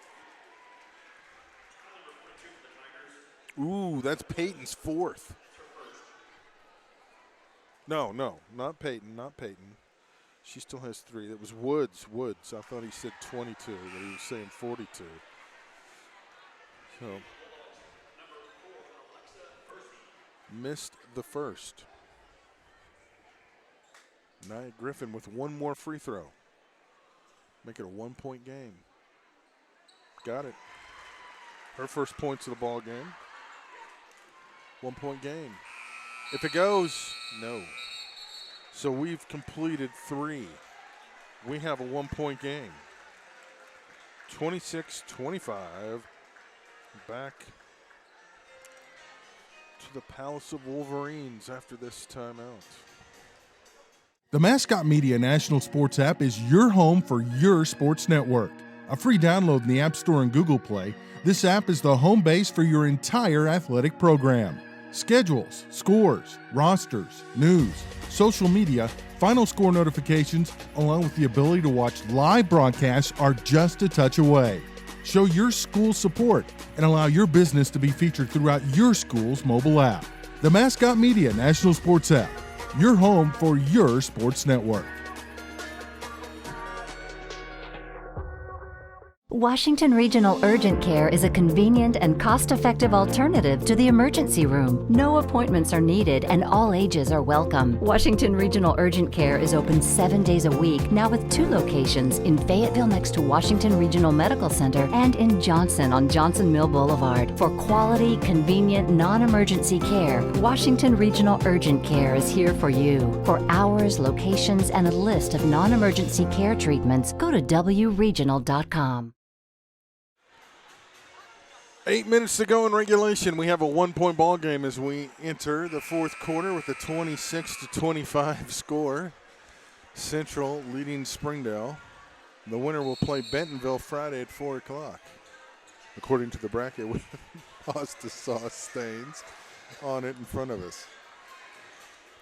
Ooh, that's Peyton's fourth. No, not Peyton, not Peyton. She still has 3. That was Woods. I thought he said 22, but he was saying 42. So, missed the first. Nia Griffin with one more free throw. Make it a 1-point game. Got it. Her first points of the ball game. 1-point game. If it goes, no. So we've completed 3. We have a 1-point game. 26-25. Back to the Palace of Wolverines after this timeout. The Mascot Media National Sports app is your home for your sports network. A free download in the App Store and Google Play, this app is the home base for your entire athletic program. Schedules, scores, rosters, news, social media, final score notifications, along with the ability to watch live broadcasts are just a touch away. Show your school support and allow your business to be featured throughout your school's mobile app. The Mascot Media National Sports app, your home for your sports network. Washington Regional Urgent Care is a convenient and cost-effective alternative to the emergency room. No appointments are needed and all ages are welcome. Washington Regional Urgent Care is open 7 days a week, now with 2 locations in Fayetteville next to Washington Regional Medical Center and in Johnson on Johnson Mill Boulevard. For quality, convenient, non-emergency care, Washington Regional Urgent Care is here for you. For hours, locations, and a list of non-emergency care treatments, go to wregional.com. 8 minutes to go in regulation. We have a 1-point ball game as we enter the fourth quarter with a 26-25 score. Central leading Springdale. The winner will play Bentonville Friday at 4 o'clock. According to the bracket, with pasta sauce stains on it in front of us.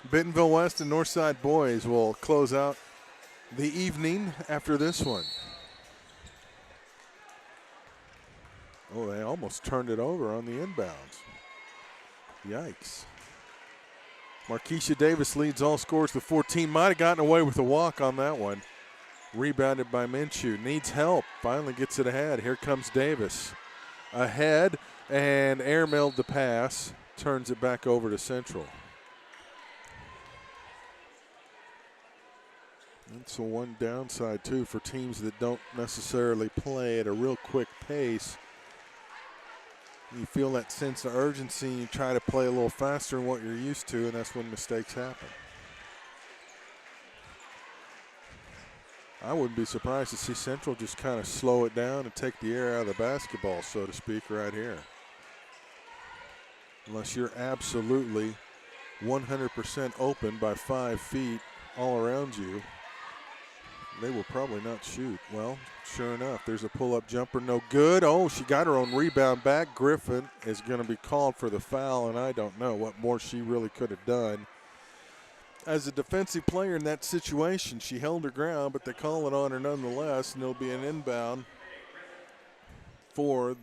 Bentonville West and Northside Boys will close out the evening after this one. Oh, they almost turned it over on the inbounds. Yikes. Markeisha Davis leads all scores to 14. Might have gotten away with a walk on that one. Rebounded by Minshew. Needs help. Finally gets it ahead. Here comes Davis. Ahead and airmailed the pass. Turns it back over to Central. That's the one downside, too, for teams that don't necessarily play at a real quick pace. You feel that sense of urgency, and you try to play a little faster than what you're used to, and that's when mistakes happen. I wouldn't be surprised to see Central just kind of slow it down and take the air out of the basketball, so to speak, right here. Unless you're absolutely 100% open by 5 feet all around you, they will probably not shoot. Well, sure enough, there's a pull-up jumper, no good. Oh, she got her own rebound back. Griffin is going to be called for the foul, and I don't know what more she really could have done. As a defensive player in that situation, she held her ground, but they call it on her nonetheless, and there'll be an inbound for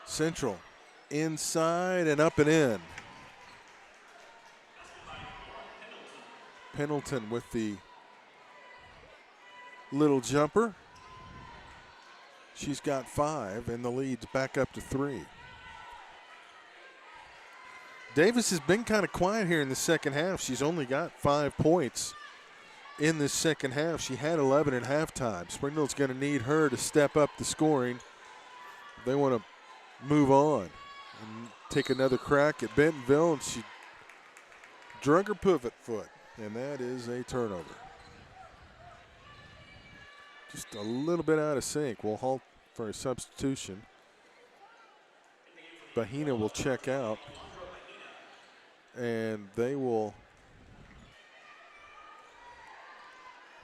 Central. Inside and up and in. Pendleton with the little jumper. She's got 5, and the lead's back up to 3. Davis has been kind of quiet here in the second half. She's only got 5 points in this second half. She had 11 at halftime. Springdale's going to need her to step up the scoring. They want to move on and take another crack at Bentonville, and she drug her pivot foot, and that is a turnover. Just a little bit out of sync. We'll halt for a substitution. Bahina will check out, and they will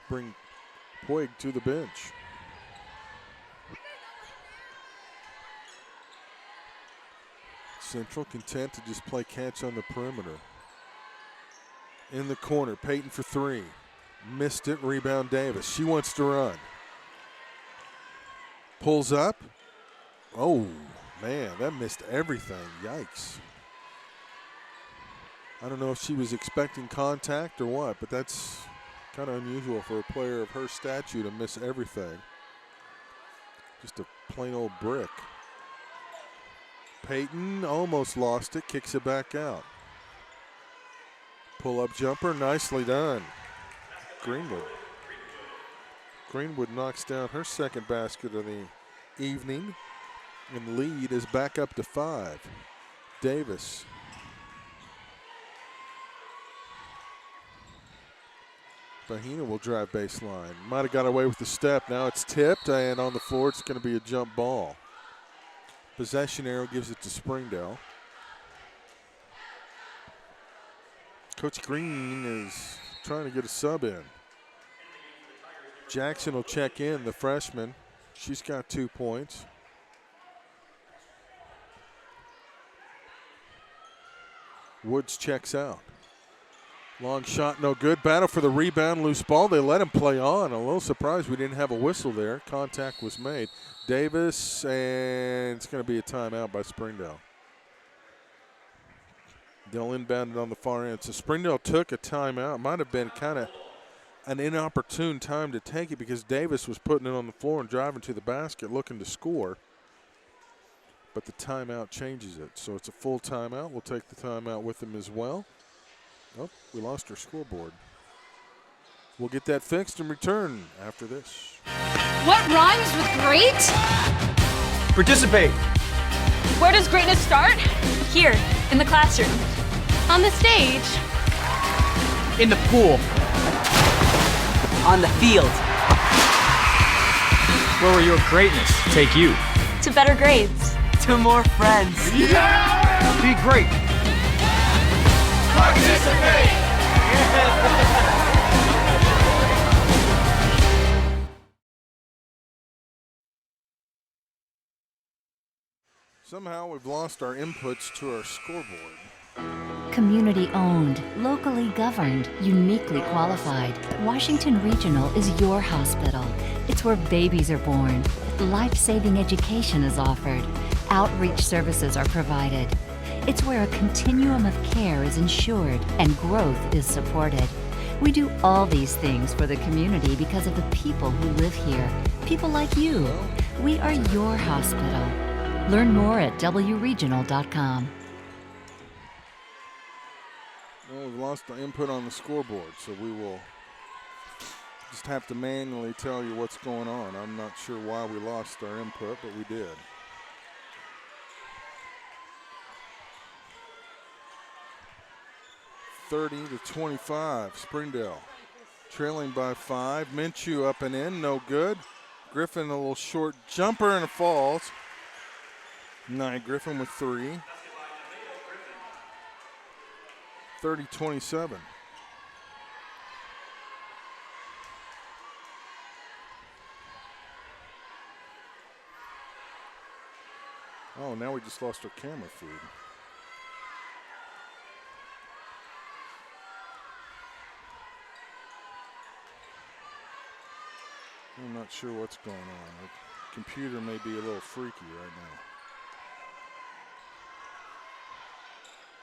bring Puig to the bench. Central content to just play catch on the perimeter. In the corner, Peyton for three. Missed it, rebound Davis. She wants to run. Pulls up. Oh, man, that missed everything. Yikes. I don't know if she was expecting contact or what, but that's kind of unusual for a player of her stature to miss everything. Just a plain old brick. Peyton almost lost it, kicks it back out. Pull-up jumper, nicely done. Greenwood knocks down her second basket of the evening, and the lead is back up to 5. Davis. Bahina will drive baseline. Might have got away with the step. Now it's tipped, and on the floor it's going to be a jump ball. Possession arrow gives it to Springdale. Coach Green is trying to get a sub in. Jackson will check in, the freshman. She's got 2 points. Woods checks out. Long shot, no good. Battle for the rebound, loose ball. They let him play on. A little surprised we didn't have a whistle there. Contact was made. Davis, and it's going to be a timeout by Springdale. They'll inbound it on the far end. So Springdale took a timeout. Might have been kind of an inopportune time to take it because Davis was putting it on the floor and driving to the basket looking to score. But the timeout changes it. So it's a full timeout. We'll take the timeout with them as well. Oh, we lost our scoreboard. We'll get that fixed and return after this. What rhymes with great? Participate. Where does greatness start? Here, in the classroom. On the stage. In the pool. On the field. Where will your greatness take you? To better grades. To more friends. Yeah! Be great. Participate! Somehow we've lost our inputs to our scoreboard. Community owned, locally governed, uniquely qualified. Washington Regional is your hospital. It's where babies are born, life-saving education is offered, outreach services are provided. It's where a continuum of care is ensured and growth is supported. We do all these things for the community because of the people who live here. People like you. We are your hospital. Learn more at wregional.com. Well, we've lost the input on the scoreboard, so we will just have to manually tell you what's going on. I'm not sure why we lost our input, but we did. (30-25), Springdale trailing by 5. Minshew up and in, no good. Griffin a little short jumper and it falls. Griffin with 3. 30-27. Oh, now we just lost our camera feed. I'm not sure what's going on. The computer may be a little freaky right now.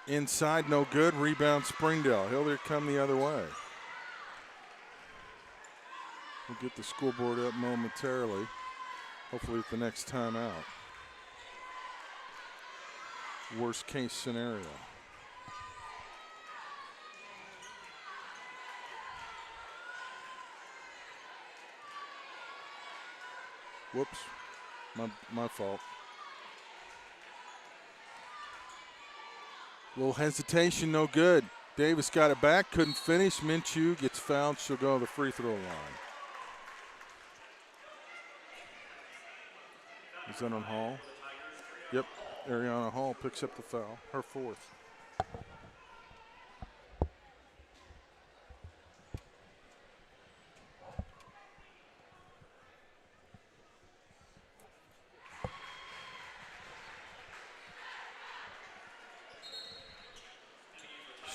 Inside, no good. Rebound, Springdale. He'll come the other way. We'll get the scoreboard up momentarily. Hopefully at the next timeout. Worst case scenario. Whoops, my fault. Little hesitation, no good. Davis got it back, couldn't finish. Minshew gets fouled, she'll go to the free throw line. Is that on Hall? Yep, Ariana Hall picks up the foul, her fourth.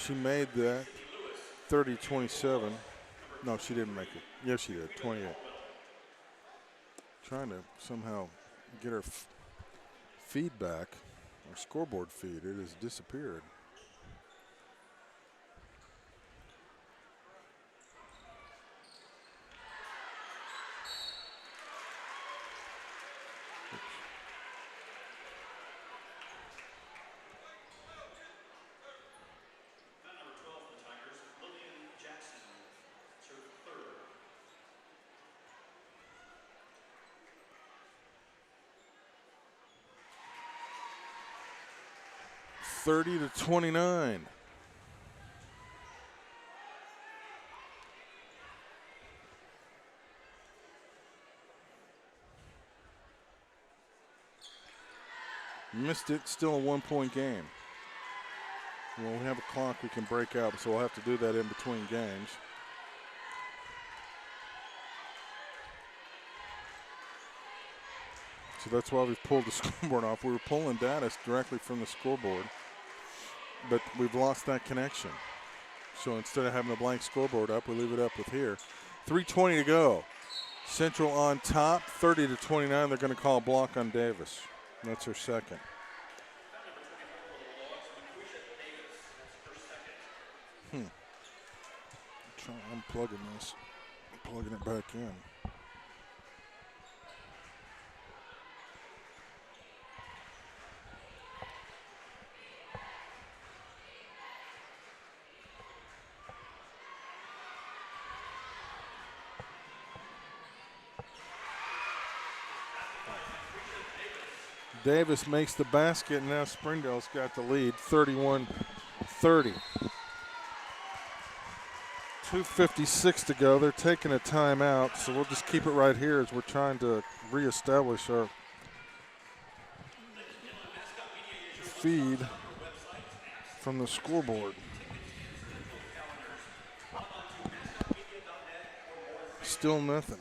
She made that 30-27. No, she didn't make it. Yes, she did, 28. Trying to somehow get her feedback, our scoreboard feed. It has disappeared. Thirty to 29. Missed it, still a 1-point game. Well, we have a clock we can break out, so we'll have to do that in between games. So that's why we've pulled the scoreboard off. We were pulling data directly from the scoreboard, but we've lost that connection. So instead of having a blank scoreboard up, we leave it up with here. 3:20 to go. Central on top, 30 to 29. They're going to call a block on Davis. That's her second. I'm unplugging this, plugging it back in. Davis makes the basket, and now Springdale's got the lead, 31-30. 2:56 to go. They're taking a timeout, so we'll just keep it right here as we're trying to reestablish our feed from the scoreboard. Still nothing.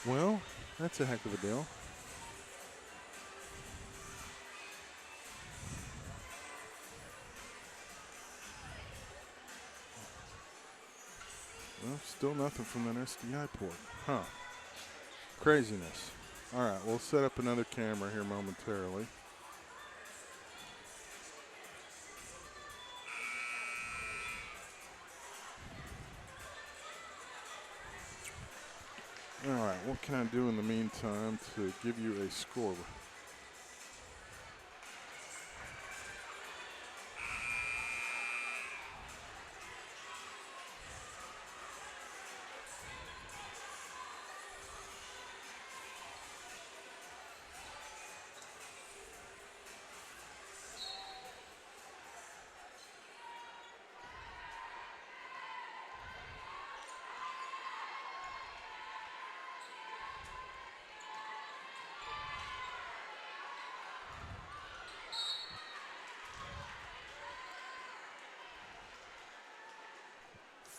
Well, that's a heck of a deal. Well, still nothing from that SDI port. Huh. Craziness. All right, we'll set up another camera here momentarily. All right, what can I do in the meantime to give you a score?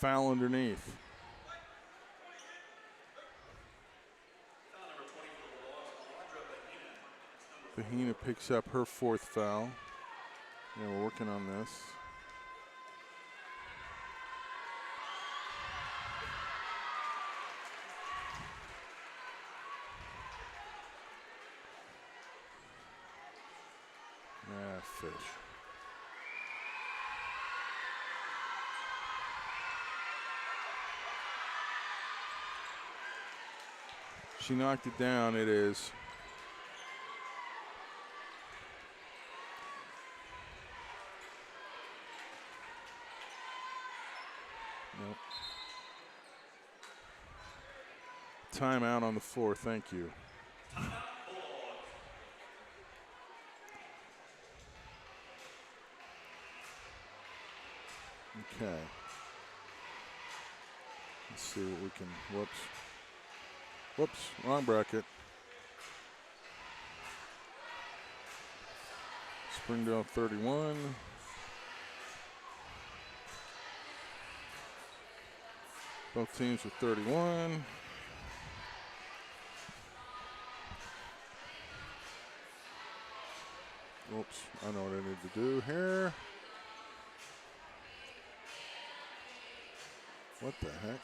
Foul underneath. Bahina picks up her fourth foul. Yeah, we're working on this. Fish. She knocked it down. It is nope. Timeout on the floor. Thank you. Okay. Let's see what we can, whoops, wrong bracket. Springdale 31. Both teams with 31. Oops, I know what I need to do here. What the heck?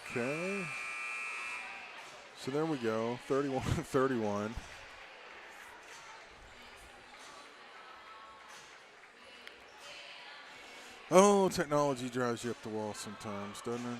Okay. So there we go, 31-31. Oh, technology drives you up the wall sometimes, doesn't it?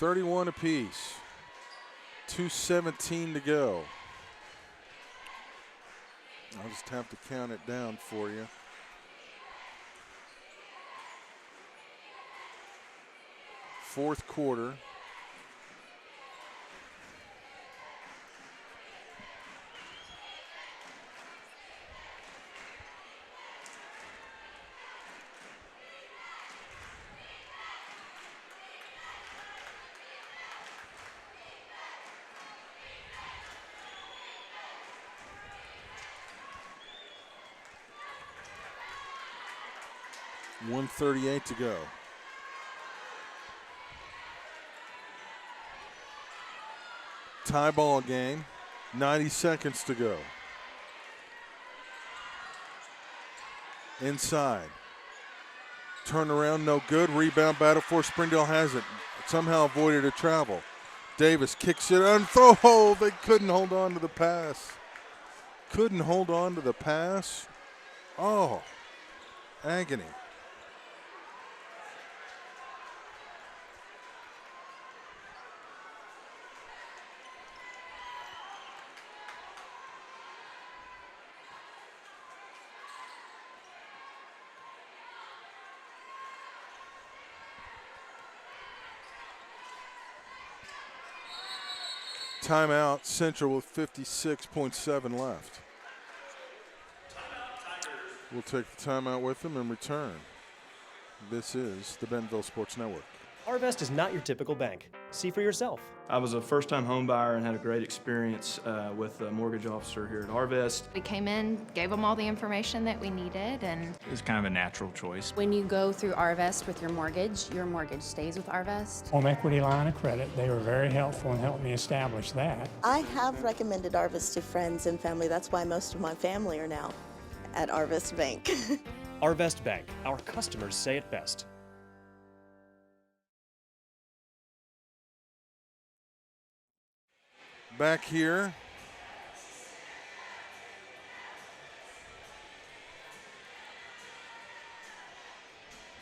$31 apiece. 2:17 to go. I'll just have to count it down for you. Fourth quarter. $1:38 to go. Tie ball game. 90 seconds to go. Inside. Turnaround, no good. Rebound battle for Springdale has it. Somehow avoided a travel. Davis kicks it and throw. Oh, they couldn't hold on to the pass. Couldn't hold on to the pass. Oh, agony. Timeout, Central with 56.7 left. We'll take the timeout with them and return. This is the Bentonville Sports Network. Arvest is not your typical bank. See for yourself. I was a first-time home buyer and had a great experience with a mortgage officer here at Arvest. We came in, gave them all the information that we needed, and it was kind of a natural choice. When you go through Arvest with your mortgage stays with Arvest. Home equity line of credit, they were very helpful in helping me establish that. I have recommended Arvest to friends and family. That's why most of my family are now at Arvest Bank. Arvest Bank, our customers say it best. Back here.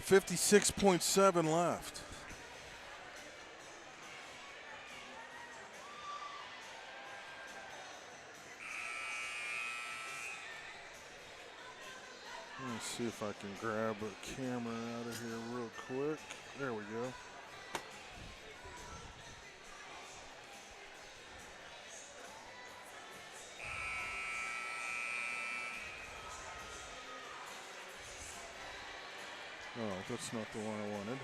$56.7 left. Let me see if I can grab a camera out of here real quick. There we go. Oh, that's not the one I wanted.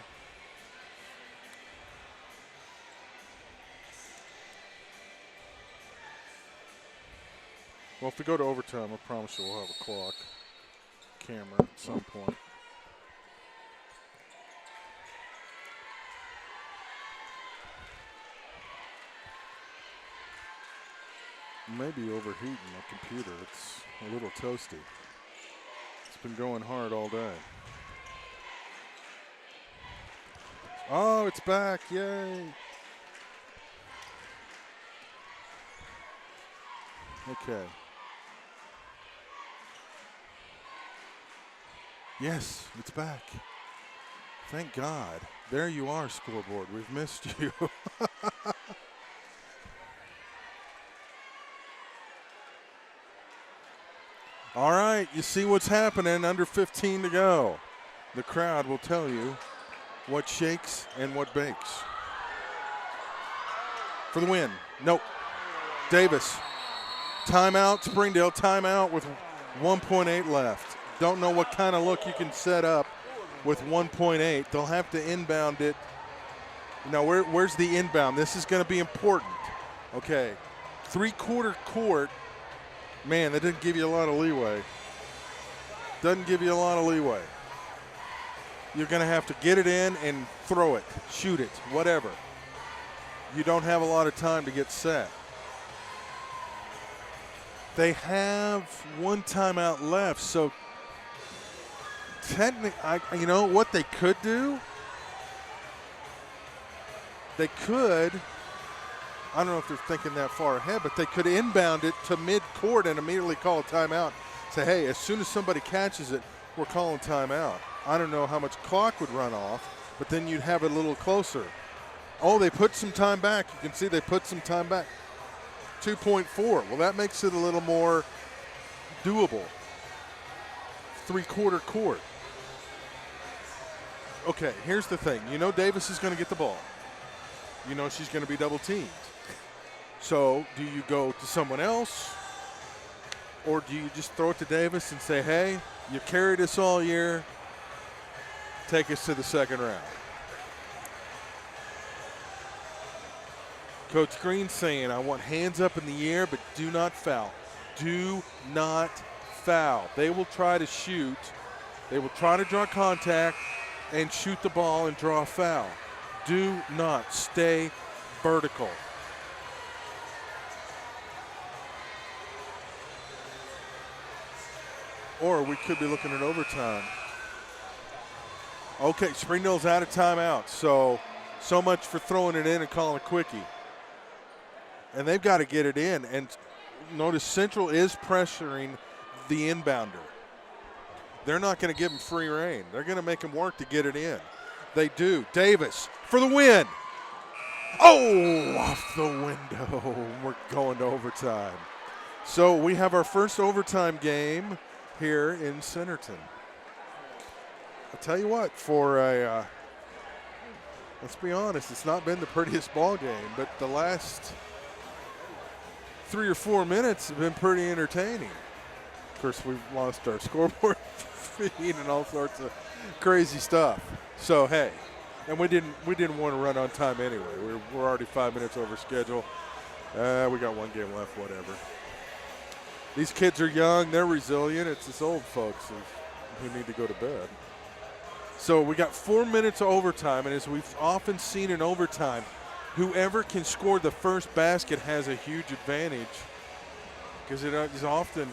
Well, if we go to overtime, I promise you we'll have a clock camera at some point. Maybe overheating my computer. It's a little toasty. It's been going hard all day. Oh, it's back. Yay. Okay. Yes, it's back. Thank God. There you are, scoreboard. We've missed you. All right, you see what's happening. Under 15 to go. The crowd will tell you what shakes and what bakes. For the win. Nope. Davis. Timeout, Springdale. Timeout with 1.8 left. Don't know what kind of look you can set up with 1.8. They'll have to inbound it. Now, where's the inbound? This is going to be important. Okay. Three-quarter court. Man, that didn't give you a lot of leeway. Doesn't give you a lot of leeway. You're going to have to get it in and throw it, shoot it, whatever. You don't have a lot of time to get set. They have one timeout left, so technically, you know what they could do? They could, I don't know if they're thinking that far ahead, but they could inbound it to mid-court and immediately call a timeout. Say, hey, as soon as somebody catches it, we're calling timeout. I don't know how much clock would run off, but then you'd have it a little closer. Oh, they put some time back. You can see they put some time back. 2.4. Well, that makes it a little more doable. Three-quarter court. Okay, here's the thing. You know Davis is going to get the ball. You know she's going to be double-teamed. So do you go to someone else, or do you just throw it to Davis and say, hey, you carried us all year, take us to the second round? Coach Green saying, I want hands up in the air, but do not foul. Do not foul. They will try to shoot. They will try to draw contact and shoot the ball and draw a foul. Do not stay vertical. Or we could be looking at overtime. Okay, Springdale's out of timeout, so much for throwing it in and calling a quickie. And they've got to get it in. And notice Central is pressuring the inbounder. They're not going to give him free rein. They're going to make him work to get it in. They do. Davis for the win. Oh, off the window. We're going to overtime. So we have our first overtime game here in Centerton. I'll tell you what, for a, let's be honest, it's not been the prettiest ball game, but the last 3 or 4 minutes have been pretty entertaining. Of course, we've lost our scoreboard feed and all sorts of crazy stuff. So hey, and we didn't want to run on time anyway. We're already 5 minutes over schedule. We got one game left, whatever. These kids are young, they're resilient. It's us old folks who need to go to bed. So we got 4 minutes of overtime, and as we've often seen in overtime, whoever can score the first basket has a huge advantage, because it is often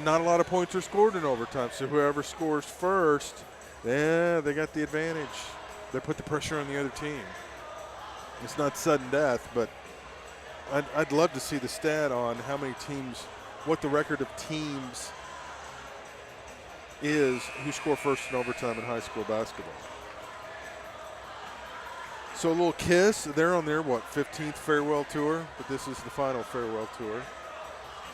not a lot of points are scored in overtime. So whoever scores first, yeah, they got the advantage. They put the pressure on the other team. It's not sudden death, but I'd love to see the stat on how many teams, what the record of teams is who score first in overtime in high school basketball. So a little kiss. They're on their, 15th farewell tour, but this is the final farewell tour.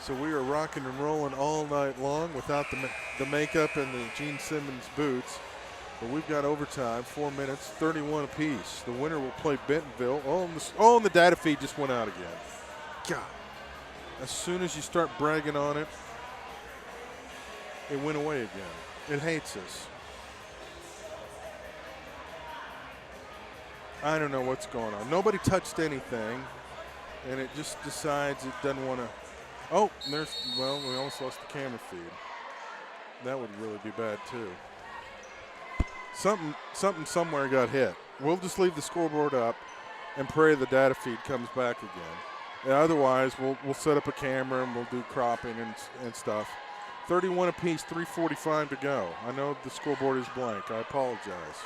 So we are rocking and rolling all night long without the makeup and the Gene Simmons boots. But we've got overtime, 4 minutes, 31 apiece. The winner will play Bentonville. And the data feed just went out again. God. As soon as you start bragging on it, it went away again. It hates us. I don't know what's going on. Nobody touched anything, and it just decides it doesn't want to. Oh, we almost lost the camera feed. That would really be bad too. Something somewhere got hit. We'll just leave the scoreboard up and pray the data feed comes back again. Otherwise, we'll set up a camera and we'll do cropping and stuff. 31 apiece, 3:45 to go. I know the scoreboard is blank. I apologize.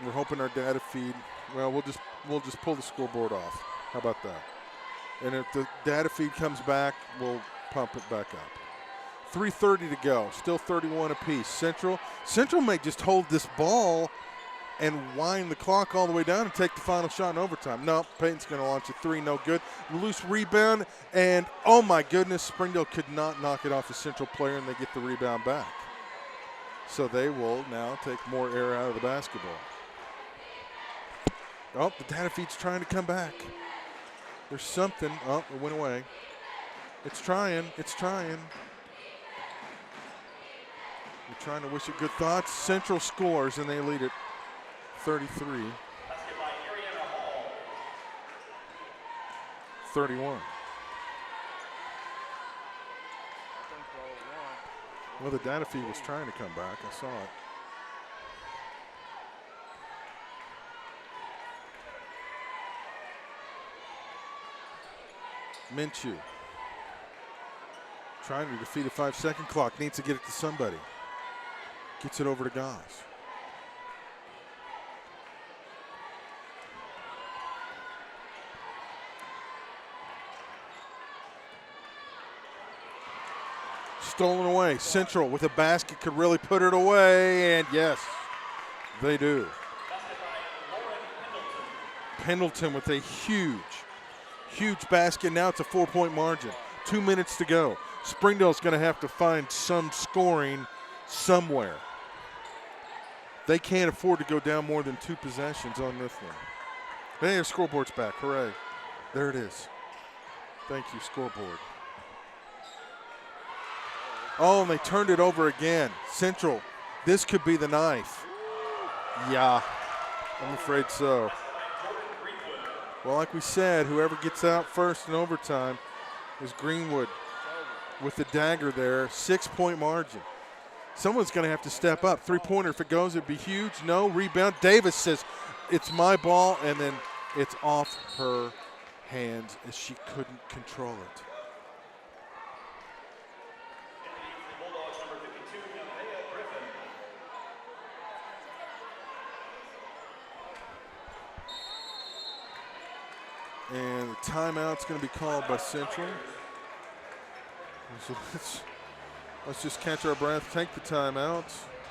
We're hoping our data feed. Well, we'll just pull the scoreboard off. How about that? And if the data feed comes back, we'll pump it back up. 3:30 to go. Still 31 apiece. Central may just hold this ball and wind the clock all the way down and take the final shot in overtime. No, Peyton's going to launch a three, no good. Loose rebound, and oh my goodness, Springdale could not knock it off the Central player, and they get the rebound back. So they will now take more air out of the basketball. Oh, the data feed's trying to come back. There's something. Oh, it went away. It's trying. We're trying to wish it good thoughts. Central scores, and they lead it 33. 31. Well, the data feed was trying to come back. I saw it. Minshew trying to defeat a 5-second clock. Needs to get it to somebody. Gets it over to Goss. Stolen away. Central with a basket could really put it away, and yes, they do. Pendleton with a huge basket. Now it's a 4-point margin. 2 minutes to go. Springdale's going to have to find some scoring somewhere. They can't afford to go down more than 2 possessions on this one. Hey, their scoreboard's back. Hooray. There it is. Thank you, scoreboard. Oh, and they turned it over again. Central, this could be the knife. Yeah, I'm afraid so. Well, like we said, whoever gets out first in overtime is Greenwood with the dagger there. 6-point margin. Someone's going to have to step up. 3-pointer, if it goes, it'd be huge. No, rebound. Davis says, it's my ball, and then it's off her hands as she couldn't control it. And the timeout's going to be called by Central. So let's just catch our breath, take the timeout,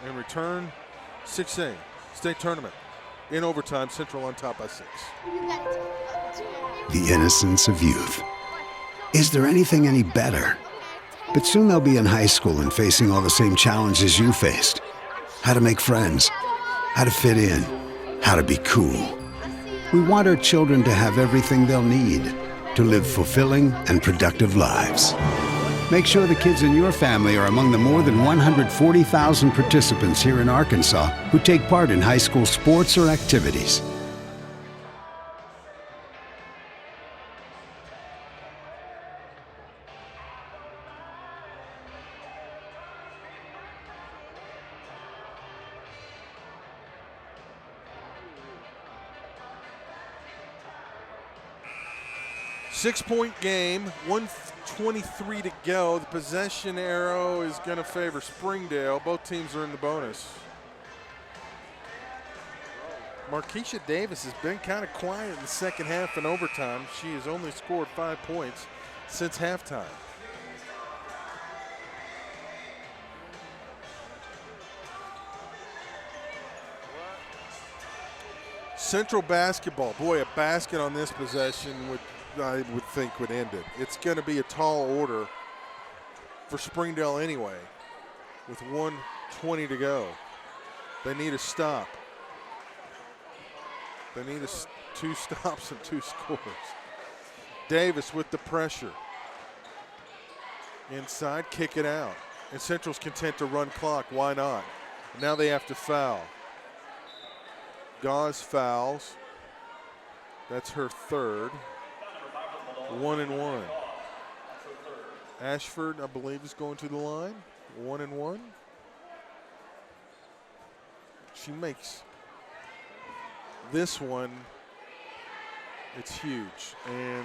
and return. 6A, state tournament. In overtime, Central on top by 6. The innocence of youth. Is there anything any better? But soon they'll be in high school and facing all the same challenges you faced. How to make friends, how to fit in, how to be cool. We want our children to have everything they'll need to live fulfilling and productive lives. Make sure the kids in your family are among the more than 140,000 participants here in Arkansas who take part in high school sports or activities. Six-point game, 1:23 to go. The possession arrow is going to favor Springdale. Both teams are in the bonus. Markeisha Davis has been kind of quiet in the second half and overtime. She has only scored 5 points since halftime. Central basketball. Boy, a basket on this possession I would think would end it. It's going to be a tall order for Springdale anyway with 1:20 to go. They need a stop. They need 2 stops and 2 scores. Davis with the pressure. Inside, kick it out. And Central's content to run clock. Why not? Now they have to foul. Gauze fouls. That's her third. 1-1. Ashford, I believe, is going to the line. 1-1. She makes this one It's huge, and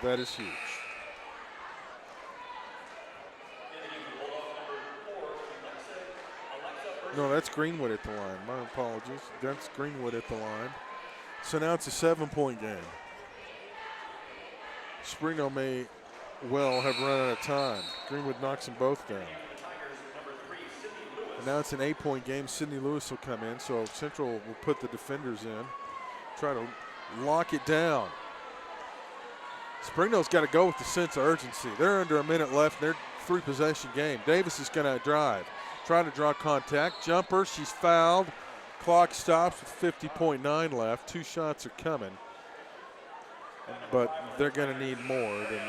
that is huge. No, that's Greenwood at the line. My apologies. That's Greenwood at the line. So now it's a 7-point game. Springdale may well have run out of time. Greenwood knocks them both down. And now it's an 8-point game. Sidney Lewis will come in, so Central will put the defenders in, try to lock it down. Springdale's got to go with the sense of urgency. They're under a minute left in their 3-possession game. Davis is going to drive, try to draw contact. Jumper, she's fouled. Clock stops with 50.9 left. 2 shots are coming, but they're going to need more than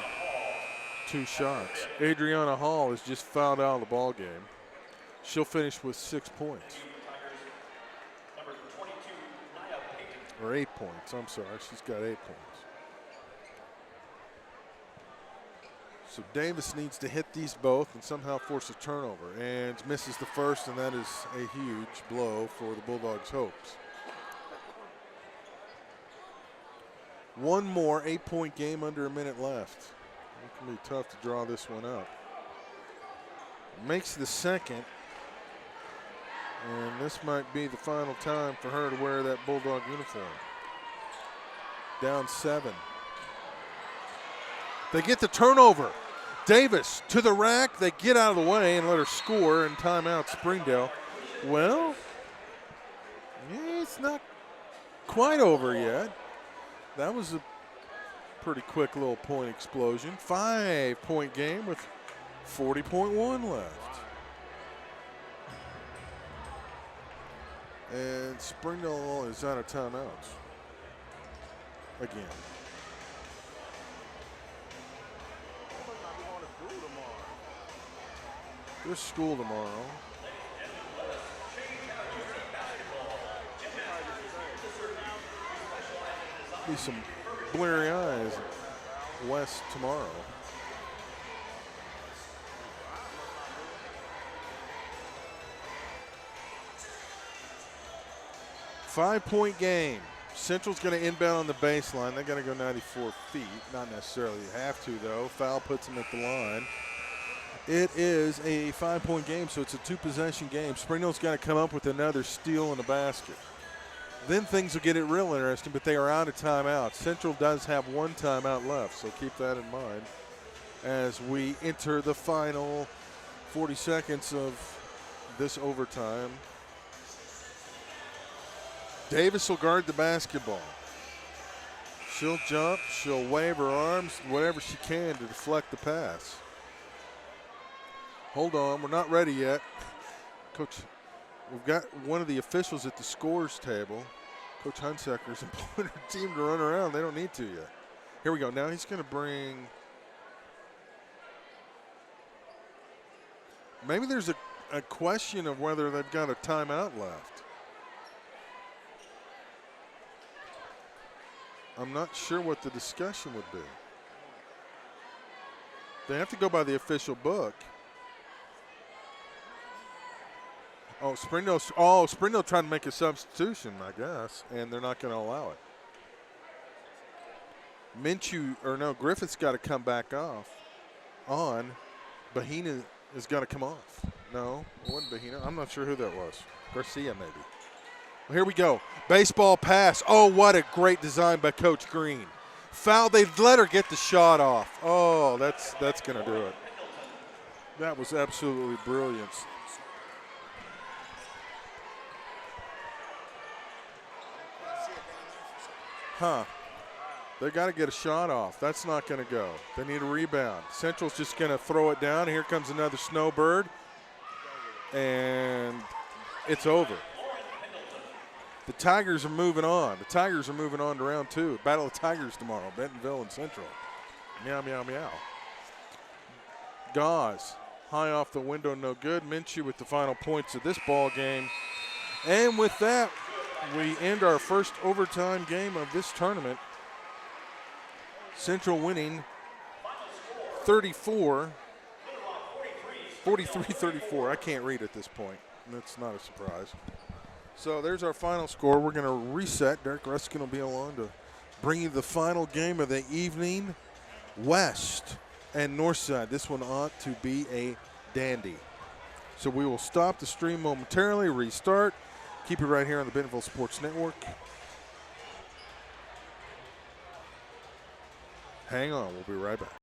2 shots. Adriana Hall is just fouled out of the ball game. She'll finish with 6 points. Or 8 points, I'm sorry. She's got 8 points. So Davis needs to hit these both and somehow force a turnover. And misses the first, and that is a huge blow for the Bulldogs' hopes. One more 8-point game under a minute left. It can be tough to draw this one up. Makes the second. And this might be the final time for her to wear that Bulldog uniform. Down 7. They get the turnover. Davis to the rack. They get out of the way and let her score, and timeout Springdale. Well, it's not quite over yet. That was a pretty quick little point explosion. 5-point game with 40.1 left. And Springdale is out of timeouts again. There's school tomorrow. Be some bleary eyes west tomorrow. Five-point game. Central's going to inbound on the baseline. They're going to go 94 feet. Not necessarily have to, though. Foul puts them at the line. It is a 5-point game, so it's a 2-possession game. Springdale's got to come up with another steal and a basket. Then things will get it real interesting, but they are out of timeout. Central does have 1 timeout left, so keep that in mind as we enter the final 40 seconds of this overtime. Davis will guard the basketball. She'll jump, she'll wave her arms, whatever she can to deflect the pass. Hold on, we're not ready yet. Coach, we've got one of the officials at the scores table. Coach Hunsaker is employing her team to run around. They don't need to yet. Here we go. Now he's going to bring. Maybe there's a question of whether they've got a timeout left. I'm not sure what the discussion would be. They have to go by the official book. Oh, Springdale trying to make a substitution, I guess, and they're not going to allow it. Griffith's got to come back on. Bahina has got to come off. No, it wasn't Bahina. I'm not sure who that was. Garcia, maybe. Well, here we go. Baseball pass. Oh, what a great design by Coach Green. Foul. They let her get the shot off. Oh, that's going to do it. That was absolutely brilliant. They got to get a shot off. That's not going to go. They need a rebound. Central's just going to throw it down. Here comes another snowbird. And it's over. The Tigers are moving on. The Tigers are moving on to round 2. Battle of Tigers tomorrow, Bentonville and Central. Meow, meow, meow. Gauze, high off the window, no good. Minshew with the final points of this ball game. And with that, we end our first overtime game of this tournament. Central winning 43-34. I can't read at this point. That's not a surprise. So there's our final score. We're going to reset. Derek Ruskin will be along to bringing the final game of the evening, West and Northside. This one ought to be a dandy. So we will stop the stream momentarily, restart. Keep it right here on the Bentonville Sports Network. Hang on, we'll be right back.